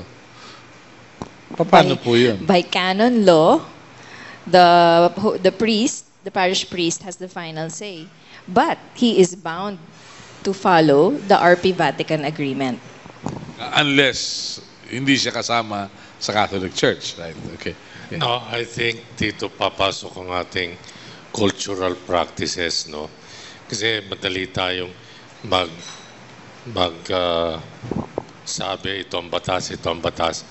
Paano po yun? By canon law, the priest, the parish priest has the final say. But he is bound to follow the RP Vatican Agreement. Unless hindi siya kasama sa Catholic Church, right? Okay. Yeah. No, I think dito papasok ang ating cultural practices, no? Kasi madali tayong sabi ito ang batas.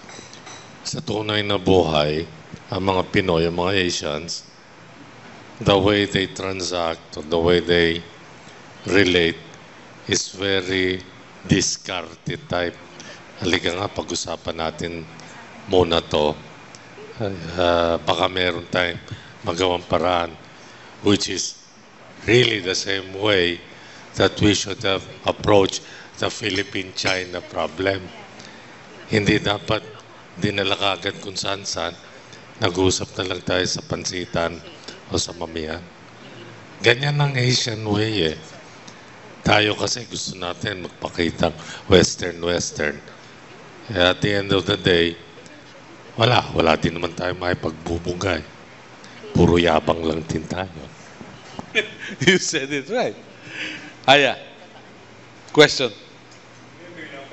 Sa tunay na buhay, ang mga Pinoy, ang mga Asians, the way they transact, or the way they relate is very discarded type. Halika nga, pag-usapan natin muna to. Baka meron tayong magawang paraan, which is really the same way that we should have approached the Philippine-China problem. Hindi dapat dinala kagad kung saan-saan, nag-uusap na lang tayo sa pansitan o sa mamihan. Ganyan ang Asian way eh. Tayo kasi gusto natin magpakita Western. At the end of the day, wala din naman tayo makipagbubungay. Puro yabang lang din tayo. You said it right. Aya, question.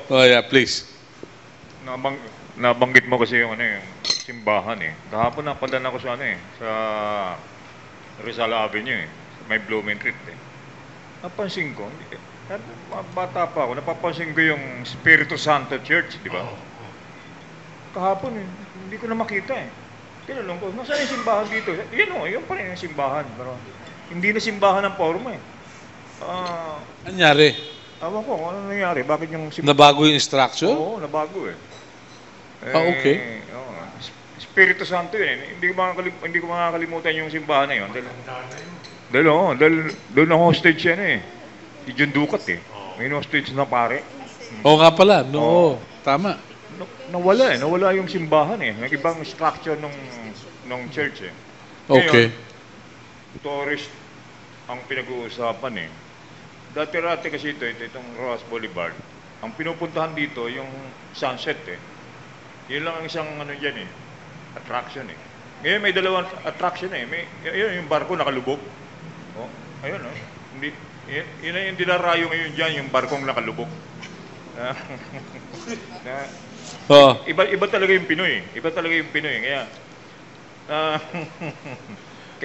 Oh yeah, please. Nabanggit mo kasi yung yung simbahan eh. Kahapon napadaan ako sa sa Rizal Avenue eh. May Blumentritt eh. Napansin ko, bata pa ako, napapansin ko yung Espiritu Santo Church, di ba? Kahapon eh, hindi ko na makita eh. Tinanong ko, nasaan yung simbahan dito? Yun pa rin yung simbahan. Pero hindi na simbahan ng forma eh. Anyari? Awan ko, ano nangyari? Bakit yung simbahan? Nabago yung structure? Oo, nabago eh. Okay. Espiritu Santo yun eh. Hindi ko makakalimutan yung simbahan na yun. Dahil doon na hostage yan eh. Si John Ducat eh. May hostage na pare. Oo nga pala. No, tama. Nawala yung simbahan eh. May ibang structure ng church eh. Okay. Ngayon, tourist ang pinag-uusapan eh. Dati-rati kasi itong Rojas Boulevard. Ang pinupuntahan dito yung sunset eh. Yun lang ang isang ano dyan attraction Ngayon may dalawang attraction yun yung barko nakalubog. Oh, ayun Hindi, yun na yung dinarayo ngayon dyan, yung barkong nakalubog. Iba talaga yung Pinoy. Iba talaga yung Pinoy. Kaya,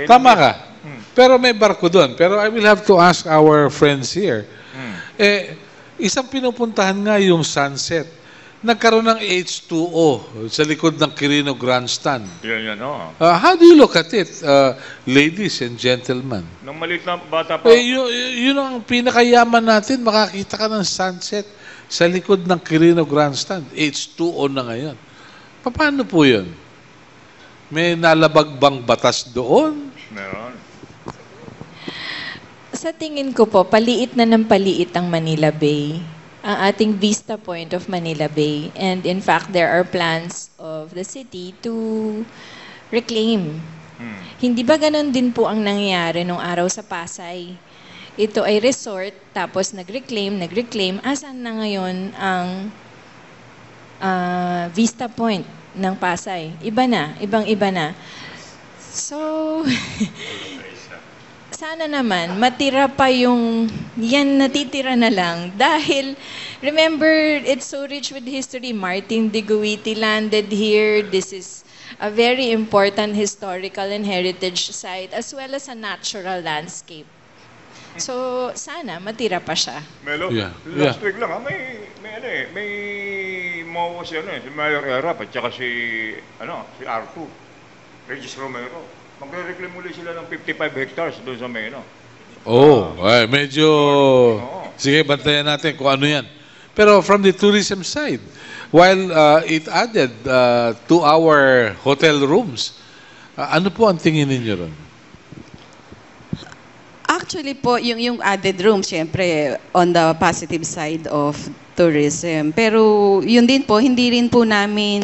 tama ka. Pero may barko doon. Pero I will have to ask our friends here. Isang pinupuntahan nga yung sunset. Nagkaroon ng H2O sa likod ng Quirino Grandstand. Yan, How do you look at it, ladies and gentlemen? Nung maliit na bata pa. Yun ang pinakayaman natin. Makakita ka ng sunset sa likod ng Quirino Grandstand. H2O na ngayon. Paano po yun? May nalabag bang batas doon? Meron. Sa tingin ko po, paliit na ng paliit ang Manila Bay, ang ating vista point of Manila Bay. And in fact, there are plans of the city to reclaim. Hindi ba ganun din po ang nangyayari nung araw sa Pasay? Ito ay resort, tapos nag-reclaim. Asan na ngayon ang vista point ng Pasay? Ibang-iba na. So, sana naman, matira pa yung yan natitira na lang. Dahil, remember, it's so rich with history. Martin de Guiti landed here. This is a very important historical and heritage site as well as a natural landscape. So, sana matira pa siya. Melo, Yeah. last week lang may MOA si si Mayor Erap at saka si Artu, Regis Romero. Magre-reclaim muli sila ng 55 hectares doon sa Meno. Medyo... Sige, bantayan natin kung ano yan. Pero from the tourism side, while it added to our hotel rooms, ano po ang tingin ninyo ron? Actually po, yung added room, syempre, on the positive side of tourism. Pero yun din po, hindi rin po namin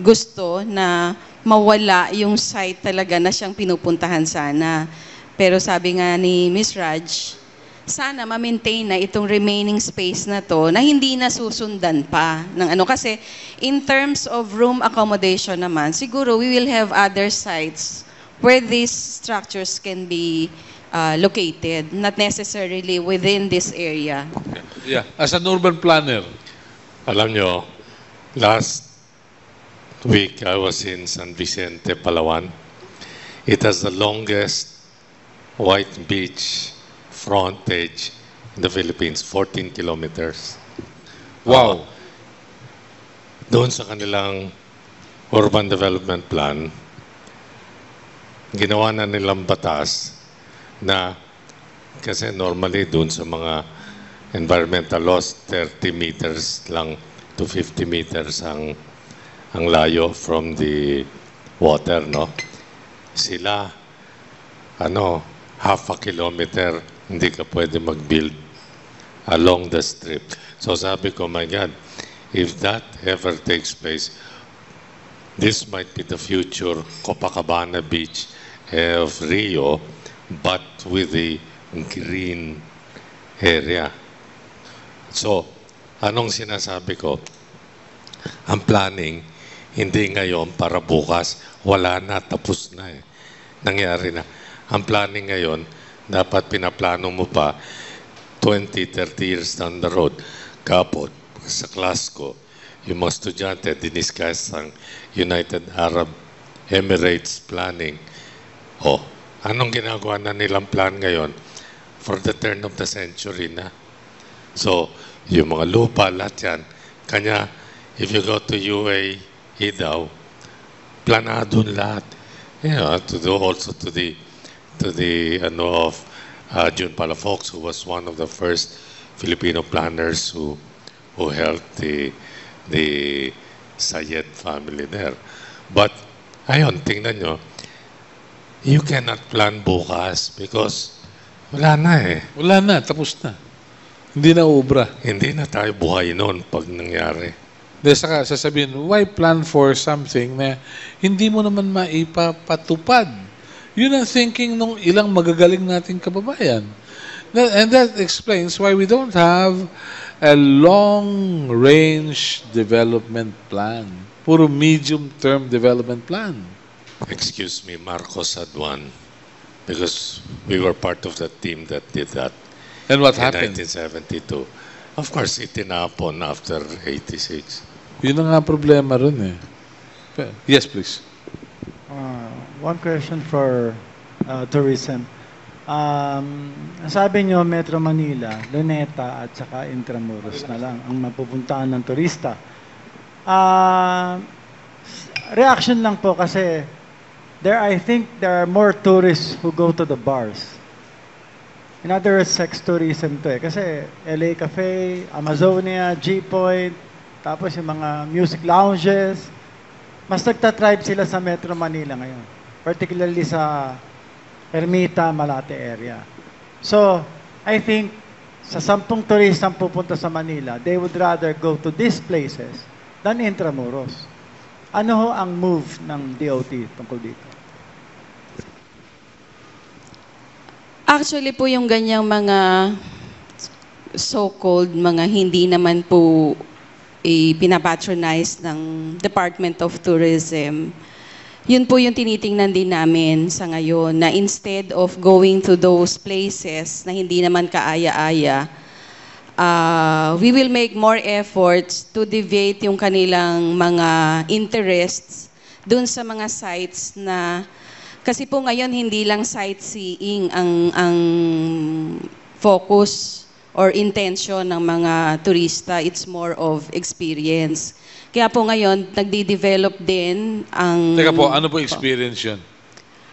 gusto na mawala yung site talaga na siyang pinupuntahan sana. Pero sabi nga ni Ms. Raj, sana ma-maintain na itong remaining space na to na hindi na susundan pa ng kasi in terms of room accommodation naman, siguro we will have other sites where these structures can be located, not necessarily within this area. Yeah, as an urban planner. Alam nyo, last week I was in San Vicente, Palawan. It has the longest white beach frontage in the Philippines, 14 kilometers. Wow. Doon sa kanilang urban development plan, ginawa na nilang batas na kasi normally doon sa mga environmental laws, 30 meters lang to 50 meters ang layo from the water, no? Sila, half a kilometer, hindi ka pwede mag-build along the strip. So sabi ko, my God, if that ever takes place, this might be the future Copacabana Beach of Rio, but with the green area. So, anong sinasabi ko? Ang planning, hindi ngayon para bukas, wala na, tapos na nangyari na. Ang planning ngayon, dapat pinaplano mo pa 20, 30 years down the road. Kapot, sa class ko, yung mga estudyante, diniscuss ang United Arab Emirates planning. Anong ginagawa na nilang plan ngayon? For the turn of the century na. So, yung mga lupa, lahat yan. Kanya, if you go to UAE daw, planado lahat. To do also to the of June Palafox, who was one of the first Filipino planners who helped the Sayed family there. But, ayun, tingnan nyo, you cannot plan bukas because wala na Wala na, tapos na. Hindi na ubra. Hindi na tayo buhay noon pag nangyari. Dahil saka sasabihin, why plan for something na hindi mo naman maipapatupad? Yun ang thinking nung ilang magagaling nating kababayan. And that explains why we don't have a long-range development plan. Puro medium-term development plan. Excuse me, Marcos had one because we were part of the team that did that And what in happened? 1972. Of course, itinapon after 86. Yun ang nga problema rin eh. Yes, please. One question for tourism. Sabi nyo, Metro Manila, Luneta at saka Intramuros na lang ang mapupuntahan ng turista. Reaction lang po kasi I think there are more tourists who go to the bars. In other words, sex tourism to eh. Kasi LA Cafe, Amazonia, G-Point, tapos yung mga music lounges. Mas nagtatribe sila sa Metro Manila ngayon. Particularly sa Ermita, Malate area. So, I think sa 10 turistang pupunta sa Manila, they would rather go to these places than Intramuros. Ano ho ang move ng DOT tungkol dito? Actually po yung ganyang mga so-called mga hindi naman po pinapatronize ng Department of Tourism, yun po yung tinitingnan din namin sa ngayon na instead of going to those places na hindi naman kaaya-aya, we will make more efforts to deviate yung kanilang mga interests dun sa mga sites na kasi po ngayon hindi lang sightseeing ang focus or intention ng mga turista, it's more of experience. Kaya po ngayon, nagdi-develop din ang... Teka po, ano po experience yun?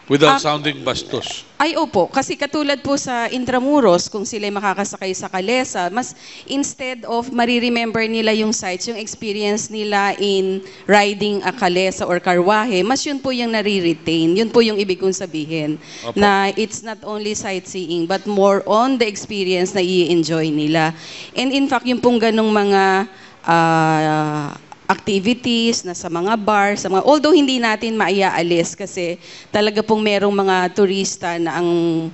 Without sounding bastos. Ay, opo. Kasi katulad po sa Intramuros, kung sila'y makakasakay sa Kalesa, mas instead of mariremember nila yung sites, yung experience nila in riding a Kalesa or Karwahe, mas yun po yung nare-retain. Yun po yung ibig kong sabihin. Opo. Na it's not only sightseeing, but more on the experience na i-enjoy nila. And in fact, yung pong ganong mga activities na sa mga bar, although hindi natin maiaalis kasi talaga pong merong mga turista na ang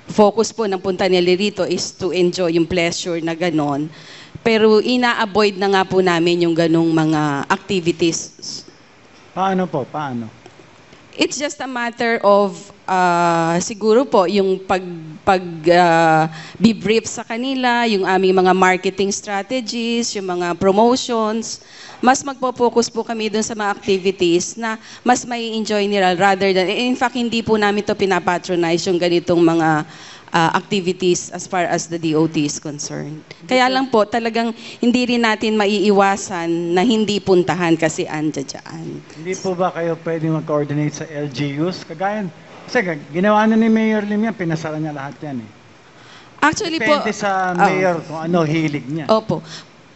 focus po ng punta nila rito is to enjoy yung pleasure na ganon. Pero ina-avoid na nga po namin yung ganong mga activities. Paano po? Paano? It's just a matter of siguro po yung be-brief sa kanila, yung aming mga marketing strategies, yung mga promotions. Mas magpo-focus po kami dun sa mga activities na mas may enjoy nila rather than, in fact, hindi po namin to pinapatronize yung ganitong mga activities as far as the DOT is concerned. Kaya lang po, talagang hindi rin natin maiiwasan na hindi puntahan kasi andyan. Hindi po ba kayo pwede mag-coordinate sa LGUs? Kagaya, kasi ginawa na ni Mayor Lim yan, pinasara niya lahat yan eh. Actually po, Depende sa Mayor kung ano hilig niya. opo.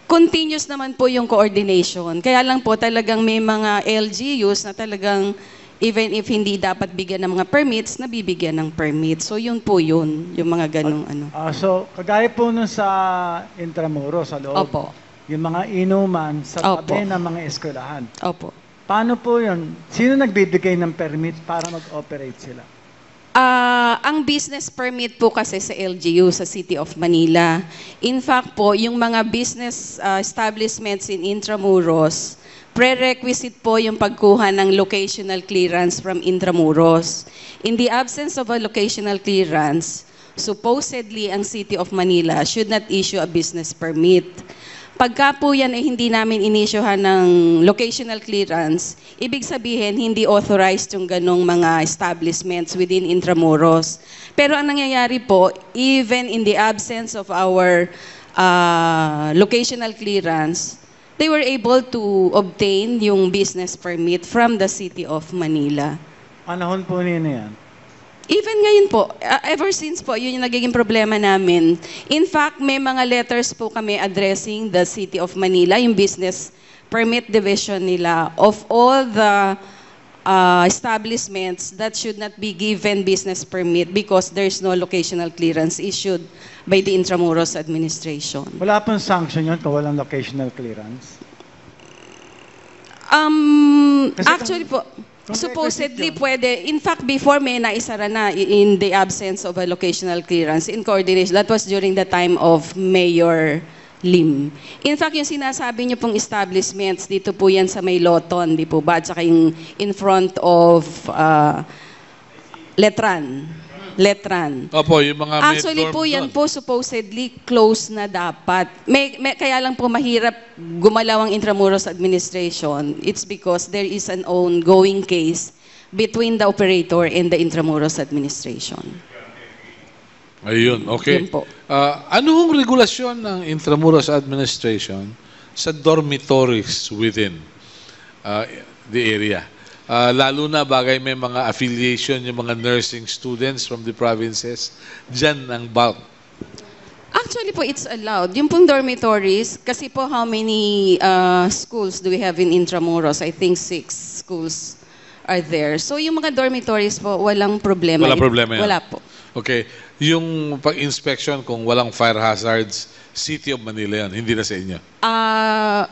Continuous naman po yung coordination. Kaya lang po talagang may mga LGUs na talagang even if hindi dapat bigyan ng mga permits, nabibigyan ng permits. So yun po yun, yung mga ganong ano. So, kagaya po nun sa Intramuros, sa loob, Opo. yung mga inuman sa Opo. tabi ng mga eskwelahan. Opo. Paano po yun? Sino nagbibigay ng permit para mag-operate sila? Ang business permit po kasi sa LGU, sa City of Manila. In fact po, yung mga business establishments in Intramuros, prerequisite po yung pagkuha ng locational clearance from Intramuros. In the absence of a locational clearance, supposedly ang City of Manila should not issue a business permit. Pagka po yan ay hindi namin inisyuhan ng locational clearance, ibig sabihin hindi authorized yung ganong mga establishments within Intramuros. Pero ang nangyayari po, even in the absence of our locational clearance, they were able to obtain yung business permit from the City of Manila. Panahon po nino yan? Even ngayon po, ever since po, yun yung nagiging problema namin. In fact, may mga letters po kami addressing the City of Manila, yung business permit division nila, of all the establishments that should not be given business permit because there's no locational clearance issued by the Intramuros administration. Wala pong sanction yun kung walang locational clearance? Actually po, Supposedly pwede. In fact, before may naisara na in the absence of a locational clearance in coordination. That was during the time of Mayor Lim. In fact, yung sinasabi niyo pong establishments, dito po yan sa may Loton, di po ba? At saka yung in front of Letran. Opo, yung mga Actually po yan po supposedly close na dapat. Kaya lang po mahirap gumalaw ang Intramuros administration. It's because there is an ongoing case between the operator and the Intramuros administration. Ayun, okay. Yun po. Ano hong regulasyon ng Intramuros administration sa dormitories within the area? Lalo na bagay may mga affiliation yung mga nursing students from the provinces, dyan ang bulk. Actually po, it's allowed. Yung pong dormitories, kasi po how many schools do we have in Intramuros? I think 6 schools are there. So yung mga dormitories po, walang problema. Walang problema yan? Wala po. Okay. Yung pag-inspection kung walang fire hazards, City of Manila yan, hindi na sa inyo?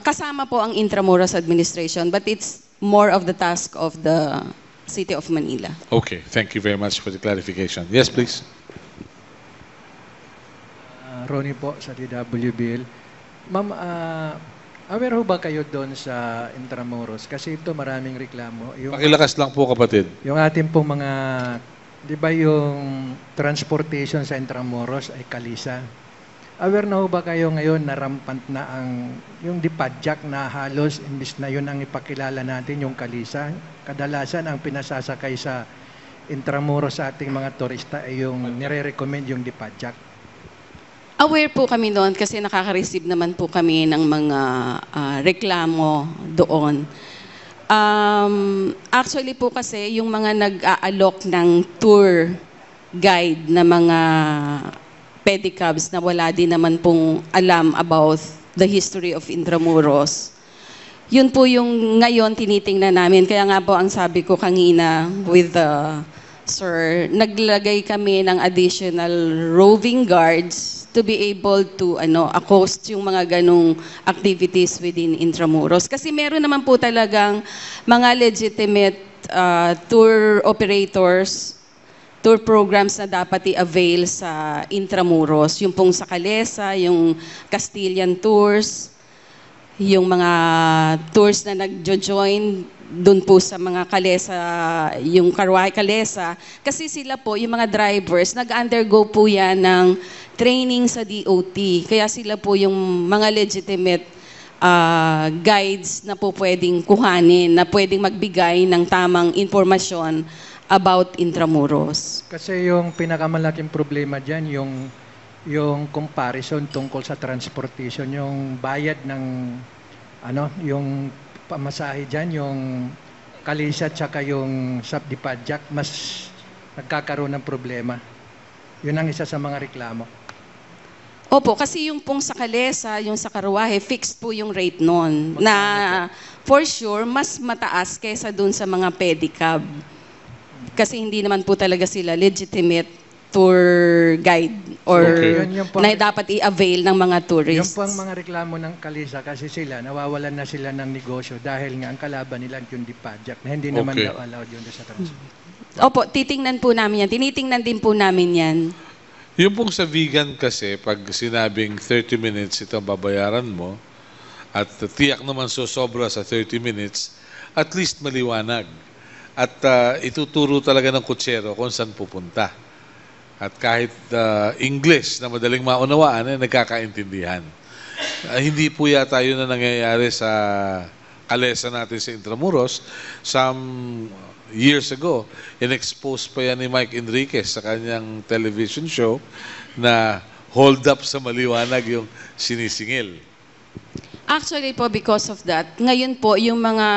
Kasama po ang Intramuros administration, but it's more of the task of the City of Manila. Okay, thank you very much for the clarification. Yes, please. Ronnie po sa DWBL. Ma'am, aware ho ba kayo doon sa Intramuros? Kasi ito maraming reklamo. Pakilakas lang po, kapatid. Yung ating pong mga, di ba yung transportation sa Intramuros ay kalisa? Aware na ho ba kayo ngayon na rampant na yung dipadjak na halos imbis na yun ang ipakilala natin yung kalisa? Kadalasan ang pinasasakay sa Intramuros sa ating mga turista ay yung nire-recommend yung dipadjak. Aware po kami doon kasi nakaka-receive naman po kami ng mga reklamo doon. Actually po kasi yung mga nag-aalok ng tour guide na mga pedicabs na wala din naman pong alam about the history of Intramuros. Yun po yung ngayon tinitingnan namin. Kaya nga po ang sabi ko kanina with the sir, naglagay kami ng additional roving guards to be able to accost yung mga ganong activities within Intramuros. Kasi meron naman po talagang mga legitimate tour operators, tour programs na dapat i-avail sa Intramuros. Yung pong sa Calesa, yung Castilian tours, yung mga tours na nagjo-join doon po sa mga Calesa, yung Carway Calesa. Kasi sila po, yung mga drivers, nag-undergo po yan ng training sa DOT. Kaya sila po yung mga legitimate guides na po pwedeng kuhanin, na pwedeng magbigay ng tamang informasyon about Intramuros. Kasi yung pinakamalaking problema dyan, yung comparison tungkol sa transportation, yung bayad ng yung pamasahe dyan, yung Kalisa tsaka yung Sapdipadjak, mas nagkakaroon ng problema. Yun ang isa sa mga reklamo. Opo, kasi yung pong sa Calesa, yung sa Carwahe, fixed po yung rate nun. Na for sure, mas mataas kaysa dun sa mga pedicab. Kasi hindi naman po talaga sila legitimate tour guide or na dapat i-avail ng mga tourists. Yung pang mga reklamo ng Kalisa kasi sila, nawawalan na sila ng negosyo dahil nga ang kalaban nila yung Dipadjak na hindi naman daw allowed yun sa transport. Opo, titingnan po namin yan. Tinitingnan din po namin yan. Yung pong sa vegan kasi, pag sinabing 30 minutes itong babayaran mo, at tiyak naman sobra sa 30 minutes, at least maliwanag. At ituturo talaga ng kutsero kung saan pupunta. At kahit English na madaling maunawaan, nagkakaintindihan. Hindi po yata yun na nangyayari sa Calesa natin sa Intramuros. Some years ago, in-expose pa yan ni Mike Enriquez sa kanyang television show na hold up sa maliwanag yung sinisingil. Actually po, because of that, ngayon po, yung mga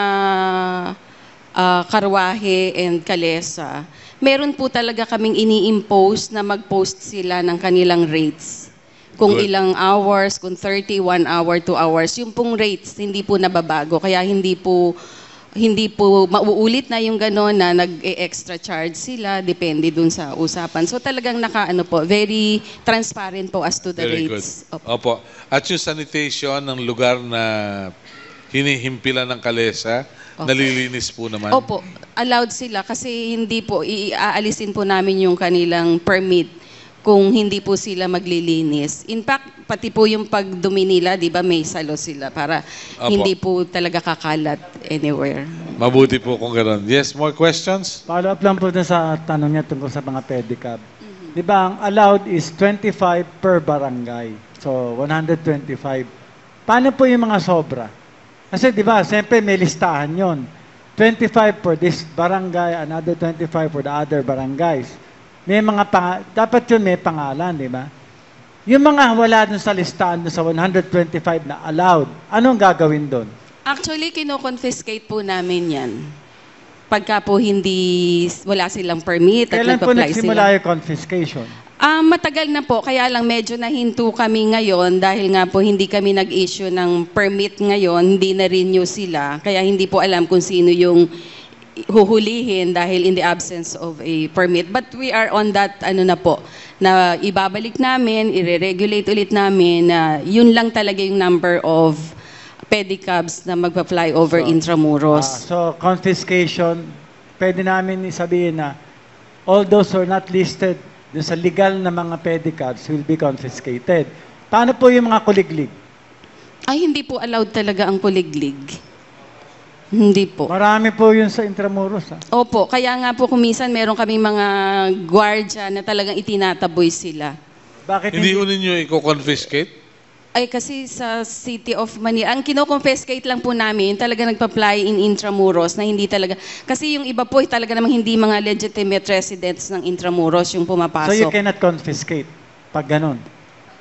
Carwahe and Calesa, meron po talaga kaming ini-impose na mag-post sila ng kanilang rates. Kung ilang hours, kung 30, 1 hour, 2 hours, yung pong rates hindi po nababago. Kaya hindi po mauulit na yung gano'n na nag-extra charge sila, depende dun sa usapan. So talagang very transparent po as to the Very rates. good. Opo. At yung sanitation ng lugar na hinihimpilan ng Calesa, nalilinis po naman. Opo, allowed sila kasi hindi po, iaalisin po namin yung kanilang permit kung hindi po sila maglilinis. In fact, pati po yung pagdumi nila, di ba, may salo sila para Opo. hindi po talaga kakalat anywhere. Mabuti po kung gano'n. Yes, more questions? Follow up lang po dun sa tanong niya tungkol sa mga pedicab. Di ba, ang allowed is 25 per barangay. So, 125. Paano po yung mga sobra? Kasi di ba, siyempre may listahan yon. 25 for this barangay, another 25 for the other barangays. May mga dapat yun may pangalan, di ba? Yung mga wala dun sa listahan dun sa 125 na allowed, anong gagawin doon? Actually, kino-confiscate po namin yan. Pagka po wala silang permit at Kailan po nagpa-apply nagsimula sila. yung confiscation? Matagal na po, kaya lang medyo nahinto kami ngayon dahil nga po hindi kami nag-issue ng permit ngayon, hindi na-renew sila, kaya hindi po alam kung sino yung huhulihin dahil in the absence of a permit. But we are on that, na ibabalik namin, i-regulate ulit namin na yun lang talaga yung number of pedicabs na magpa-fly over Intramuros. So, confiscation, pwede namin sabihin na all those who are not listed dun sa legal na mga pedicabs will be confiscated. Paano po yung mga kuliglig? Ay, hindi po allowed talaga ang kuliglig. Hindi po. Marami po yun sa Intramuros. Opo, kaya nga po kung minsan meron kaming mga gwardya na talagang itinataboy sila. Bakit Hindi ho ninyo i-confiscate? Ay kasi sa City of Manila, ang kino-confiscate lang po namin, talaga nagpa-fly in Intramuros na hindi talaga, kasi yung iba po talaga namang hindi mga legitimate residents ng Intramuros yung So you pumapasok. cannot confiscate pag ganun?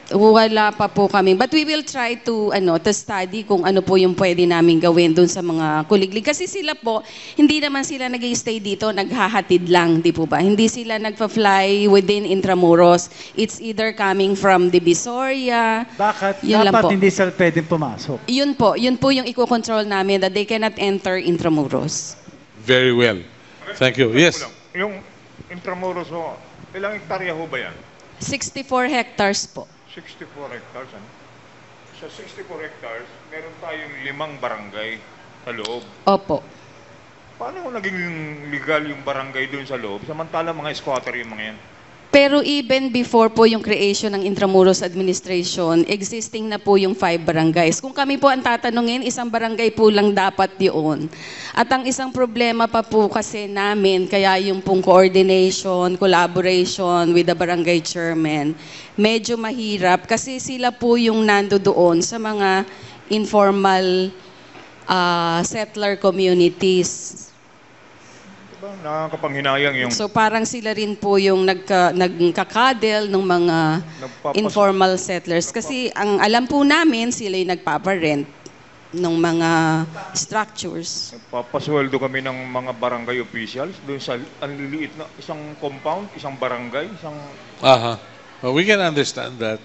Wala pa po kami. But we will try to study kung ano po yung pwede namin gawin dun sa mga kuliglig. Kasi sila po, hindi naman sila nag-stay dito, naghahatid lang, di po ba? Hindi sila nagpa-fly within Intramuros. It's either coming from Divisoria. Bakit? Yun lang Dapat po. hindi sila pwedeng pumasok. Yun po yung i-control namin that they cannot enter Intramuros. Very well. Thank you. Yes. Yung Intramuros, ilang hektarya ho ba yan? 64 hectares po. 64 hectares. Sa 64 hectares, meron tayong 5 barangay sa loob. Opo. Paano kung naging legal yung barangay doon sa loob? Samantala mga squatter yung mga yan. Pero even before po yung creation ng Intramuros Administration, existing na po yung 5 barangays. Kung kami po ang tatanungin, isang barangay po lang dapat yun. At ang isang problema pa po kasi namin, kaya yung pong coordination, collaboration with the barangay chairman, medyo mahirap kasi sila po yung nando doon sa mga informal settler communities. Diba? Nakakapanghinayang yung So parang sila rin po yung nagkakadel ng mga informal settlers. Kasi ang alam po namin, sila yung nagpaparent ng mga structures. papasweldo kami ng mga barangay officials doon sa ang liliit na isang compound, isang barangay, isang Well, we can understand that.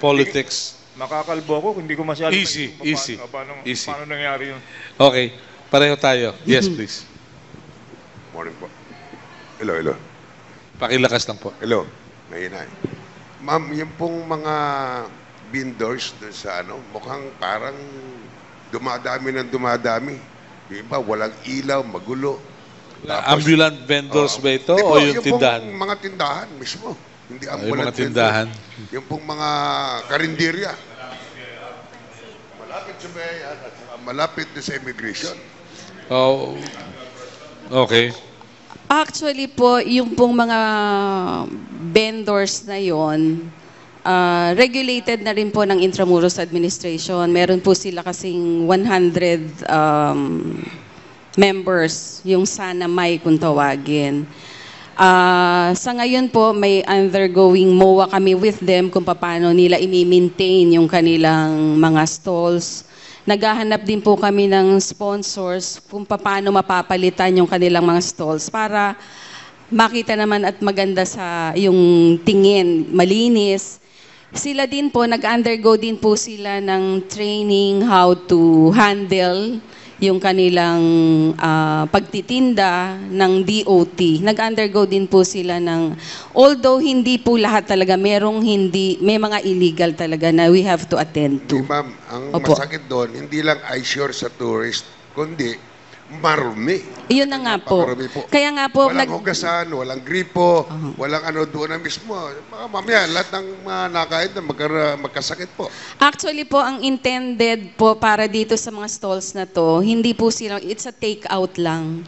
Politics. makakalbo ako, hindi ko masyado Easy, easy, easy. Paano nangyari yun? Okay. Pareho tayo. Yes, please. Morning po. Hello. Pakilakas lang po. Hello. Mahina. Ma'am, yung pong mga vendors doon sa mukhang parang dumadami ng dumadami. Yung iba, walang ilaw, magulo. Ambulant vendors ba ito Di o po, yung tindahan? Pong mga tindahan mismo. Hindi Yung ambulant mga tindahan. vendors. Yung pong mga karinderya. Malapit sa bayan at malapit na sa immigration. Oh, okay. Actually po, yung pong mga vendors na yon, regulated na rin po ng Intramuros Administration. Meron po sila kasing 100 members, yung sana may kung tawagin. Sa ngayon po, may undergoing MOA kami with them kung paano nila i-maintain yung kanilang mga stalls. Naghahanap din po kami ng sponsors kung paano mapapalitan yung kanilang mga stalls para makita naman at maganda sa yung tingin, malinis. Sila din po, nag-undergo din po sila ng training how to handle yung kanilang pagtitinda ng DOT. Nag-undergo din po sila ng, although hindi po lahat talaga, may mga illegal talaga na we have to attend to. Ma'am, ang Opo. masakit doon, hindi lang eyesore sa tourist, kundi marumi. Yun na nga po. Napakarumi po. Kaya nga po, Walang hugasan, walang gripo, walang ano doon na mismo. Baka mamaya, lahat ng mga nakain na magkasakit po. actually po, ang intended po para dito sa mga stalls na to, hindi po sila, it's a take-out lang.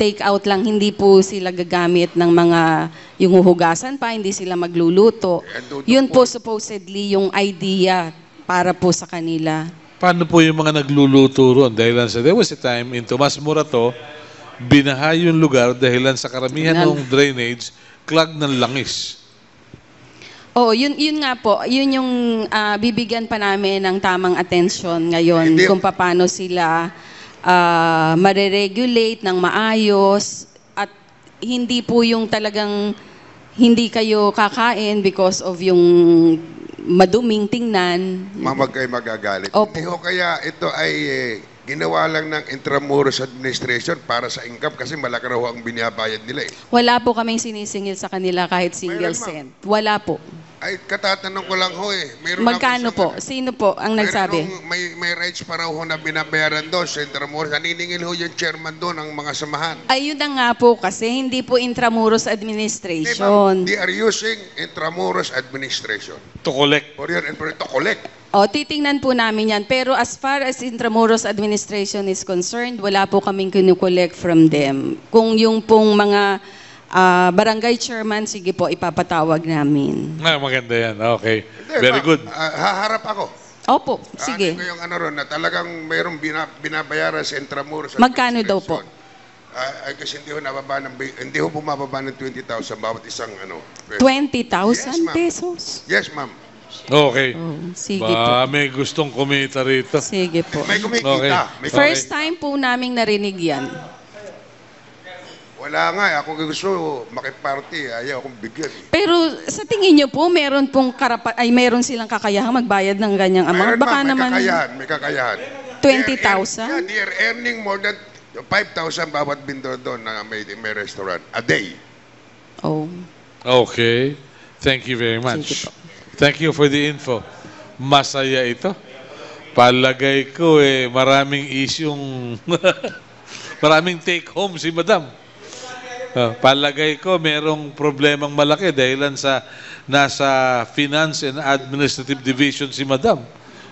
Take-out lang, hindi po sila gagamit ng mga, yung huhugasan pa, hindi sila magluluto. Yun po supposedly yung idea para po sa kanila. Paano po yung mga nagluluto roon? Dahilan sa, there was a time in Tomas Morato, binaha yung lugar dahilan sa karamihan ng drainage, clog ng langis. Oo, yun nga po. Yun yung bibigyan pa namin ng tamang atensyon ngayon Hindi. kung paano sila mareregulate ng maayos at hindi po yung talagang hindi kayo kakain because of yung maduming tingnan. Mamag kayo magagalit. Opo. Hindi ho kaya ito ay ginawa lang ng Intramuros Administration para sa income kasi malaki raw ang binabayad nila eh. Wala po kaming sinisingil sa kanila kahit single Mayroon, ma'am. cent. Wala po. Ay, katatanong ko lang ho eh. Meron Magkano ako po? Sino po ang nagsabi? May rights pa raw ho na binabayaran doon sa Intramuros. Naniningil ho yung chairman doon ng mga samahan. Ayun na nga po kasi hindi po Intramuros Hindi, ma'am. Administration. They are using Intramuros Administration To collect. for your information to collect. O, titingnan po namin yan. Pero as far as Intramuros Administration is concerned, wala po kaming kinukolect from them. Kung yung pong mga barangay chairman, sige po, ipapatawag namin. Maganda yan. Okay. Hindi, Very ma'am, good. haharap ako. Opo, sige. Ano ko yung ano ron na talagang mayroong binabayaran sa Intramuros Magkano daw po? Ay kasi hindi ho bumababa ng 20,000 bawat isang ano. 20,000 Yes, ma'am. pesos? Yes, ma'am. Okay. Oh, sige po. May gustong kumita rito. Sige po. May kumikita. Okay. May First time po naming narinig yan. Wala nga, ako gusto makiparty, ayaw akong bigyan. Pero sa tingin niyo po, meron pong meron silang kakayahang magbayad ng ganyang amount? Mayroon, Baka ma'am, naman may kakayahan. 20,000? Yeah, they are earning more than 5,000 bawat bindor doon na may restaurant a day. Oh. Okay. Thank you very much. Sige po. Thank you for the info. Masaya ito. Palagay ko maraming isyong maraming take home si Madam. Palagay ko merong problemang malaki dahilan sa nasa Finance and Administrative Division si Madam.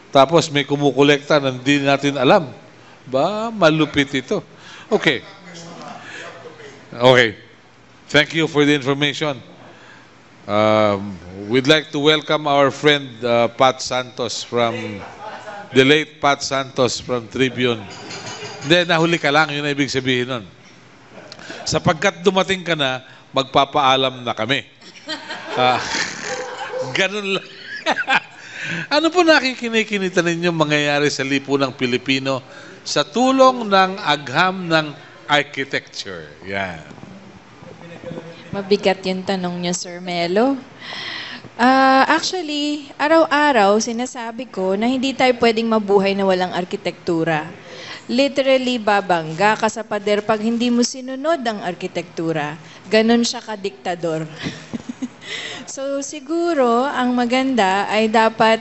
Tapos may kumukolekta na hindi natin alam. Malupit ito. Okay. Okay. Thank you for the information. We'd like to welcome our friend Pat Santos from the late Pat Santos from Tribune. Hindi, nahuli ka lang. Yun ang ibig sabihin nun. Sapagkat dumating ka na, magpapaalam na kami. Ganun lang. Ano po nakikinikinitan ninyo mangyayari sa lipunang Pilipino sa tulong ng agham ng architecture? Yan. Mabigat yung tanong niyo, Sir Melo. Actually, araw-araw sinasabi ko na hindi tayo pwedeng mabuhay na walang arkitektura. Literally, babangga ka sa pader pag hindi mo sinunod ang arkitektura. Ganon siya kadiktador. So, siguro, ang maganda ay dapat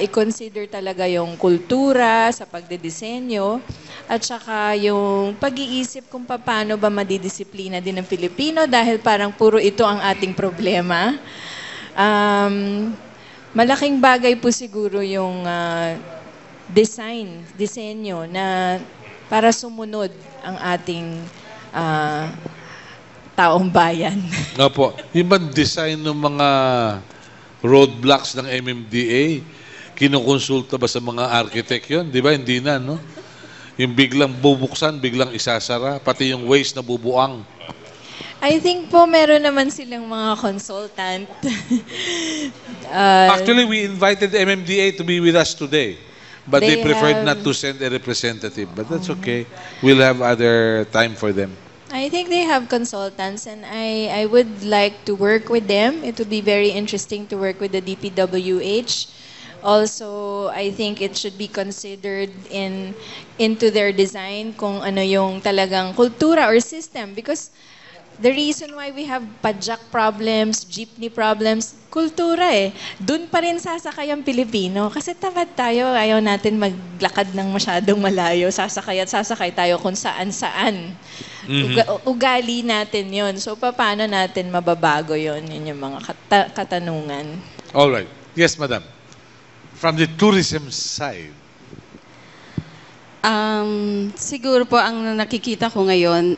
i-consider talaga yung kultura sa pagdidisenyo at saka yung pag-iisip kung paano ba madidisiplina din ng Pilipino dahil parang puro ito ang ating problema. Malaking bagay po siguro yung disenyo na para sumunod ang ating taong bayan. Opo. Yung ba design ng mga roadblocks ng MMDA, kinukonsulta ba sa mga architect yun? Di ba? Hindi na, no? Yung biglang bubuksan, biglang isasara, pati yung waste na bubuang. I think po meron naman silang mga consultant. Actually, we invited MMDA to be with us today. But they They preferred have- not to send a representative. But that's okay. We'll have other time for them. I think they have consultants and I would like to work with them. It would be very interesting to work with the DPWH. Also, I think it should be considered into their design kung ano yung talagang kultura or system because the reason why we have padjak problems, jeepney problems, kultura eh. Doon pa rin sasakay ang Pilipino. Kasi tamad tayo, ayaw natin maglakad ng masyadong malayo. Sasakay at sasakay tayo kung saan-saan. Ugali natin yon. So, paano natin mababago yon? Yun yung mga katanungan. All right. Yes, madam. From the tourism side. Siguro po ang nakikita ko ngayon,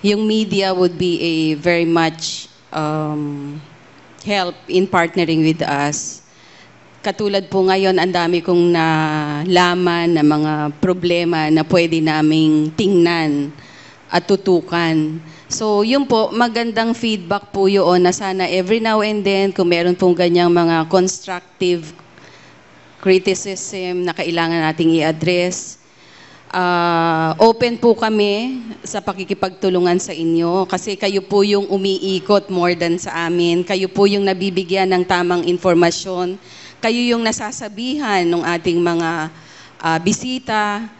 yung media would be a very much help in partnering with us. Katulad po ngayon, ang dami kong nalaman na mga problema na pwede naming tingnan at tutukan. So, yun po, magandang feedback po yun na sana every now and then, kung meron pong ganyang mga constructive criticism na kailangan nating i-address, open po kami sa pakikipagtulungan sa inyo kasi kayo po yung umiikot more than sa amin. Kayo po yung nabibigyan ng tamang informasyon. Kayo yung nasasabihan ng ating mga bisita.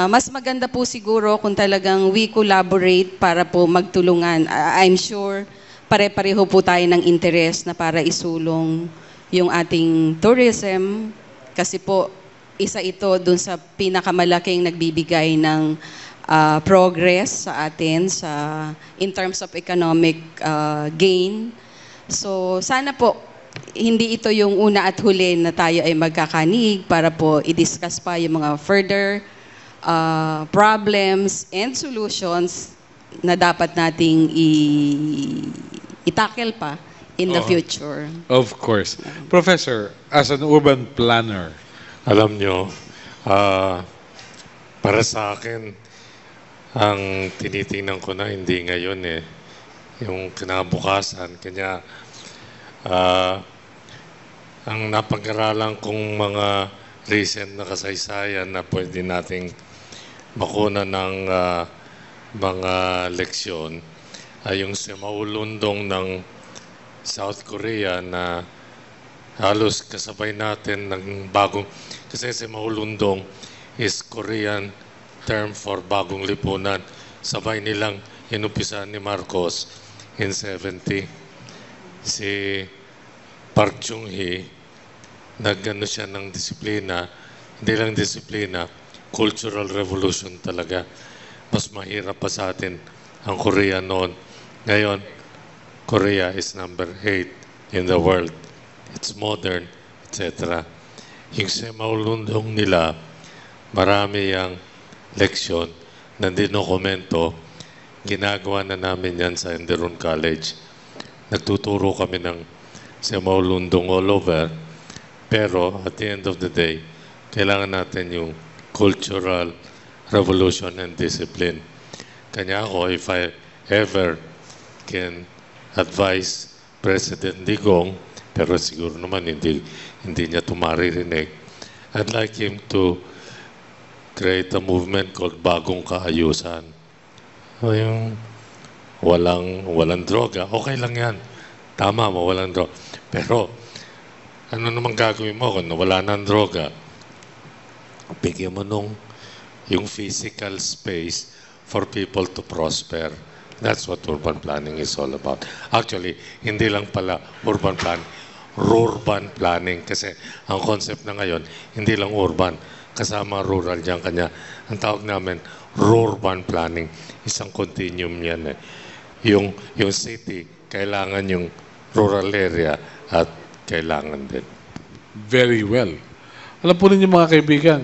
Mas maganda po siguro kung talagang we collaborate para po magtulungan. I'm sure pare-pareho po tayo ng interes na para isulong yung ating tourism kasi po isa ito dun sa pinakamalaking nagbibigay ng progress sa atin in terms of economic gain. So sana po hindi ito yung una at huli na tayo ay magkakanig para po i-discuss pa yung mga further problems and solutions na dapat nating i-tackle pa in the future. Of course. Professor, as an urban planner, alam nyo, para sa akin, ang tinitingnan ko na hindi ngayon yung kinabukasan. Kanya, ang napag-aralan kong mga recent na kasaysayan na pwede nating makuna ng mga leksyon ay yung simaulundong ng South Korea na halos kasabay natin ng bagong, kasi si Maulundong is Korean term for bagong lipunan. Sabay nilang inumpisa ni Marcos in 70. Si Park Chung-hee, nagano siya ng disiplina, hindi lang disiplina, cultural revolution talaga. Mas mahirap pa sa atin ang Korea noon. Ngayon, Korea is number 8 in the world. It's modern, etc. Yung sa Maulundong nila, marami ang leksyon na dinokumento. Ginagawa na namin yan sa Enderun College. Nagtuturo kami ng sa Maulundong all over. Pero at the end of the day, kailangan natin yung cultural revolution and discipline. Kanya ako, if I ever can advise President Digong, pero siguro naman hindi niya tumaririnig. I'd like him to create a movement called Bagong Kaayusan. Yung walang droga, okay lang yan. Tama, walang droga. Pero ano naman gagawin mo kung wala ng droga? Bigyan mo yung physical space for people to prosper. That's what urban planning is all about. Actually, hindi lang pala urban planning, rurban planning. Kasi ang concept na ngayon, hindi lang urban, kasama rural dyan kanya. Ang tawag namin, rurban planning. Isang continuum yan Yung city, kailangan yung rural area at kailangan din. Very well. Alam po ninyo mga kaibigan,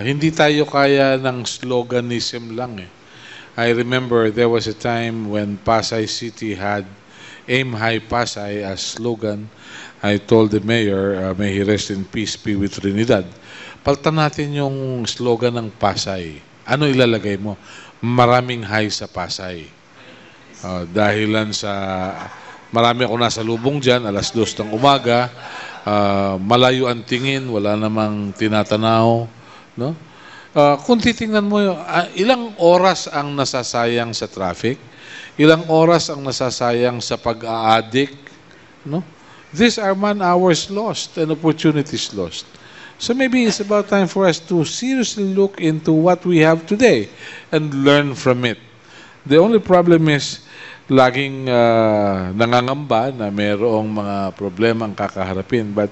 hindi tayo kaya ng sloganism lang I remember there was a time when Pasay City had Aim High Pasay as slogan. I told the mayor, may he rest in peace, be with Trinidad. Palitan natin yung slogan ng Pasay. Ano ilalagay mo? Maraming high sa Pasay. Dahilan sa marami ako nasa lubong dyan, 2:00 ng umaga, malayo ang tingin, wala namang tinatanaw, no? Kung titingnan mo, ilang oras ang nasasayang sa traffic, ilang oras ang nasasayang sa pag-a-addict, no? These are man hours lost and opportunities lost. So maybe it's about time for us to seriously look into what we have today and learn from it. The only problem is laging nangangamba na mayroong mga problema ang kakaharapin. But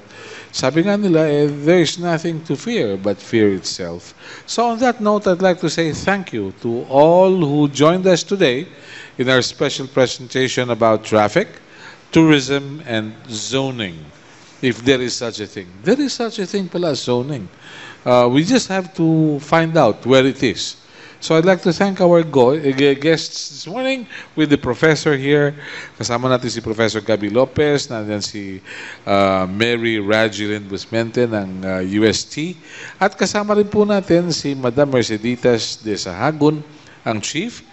sabi nga nila, there is nothing to fear but fear itself. So on that note, I'd like to say thank you to all who joined us today in our special presentation about traffic, tourism, and zoning. If there is such a thing. There is such a thing pala, zoning. We just have to find out where it is. So I'd like to thank our guests this morning with the professor here. Kasama natin si Professor Gabi Lopez, nandiyan si Mary Ragilin Busmente ng UST. At kasama rin po natin si Madam Merceditas de Sahagun, ang Chief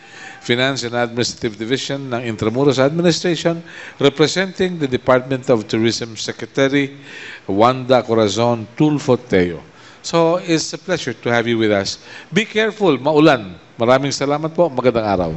Finance and Administrative Division ng Intramuros Administration, representing the Department of Tourism Secretary Wanda Corazon Tulfo Teo. So, it's a pleasure to have you with us. Be careful, maulan. Maraming salamat po. Magandang araw.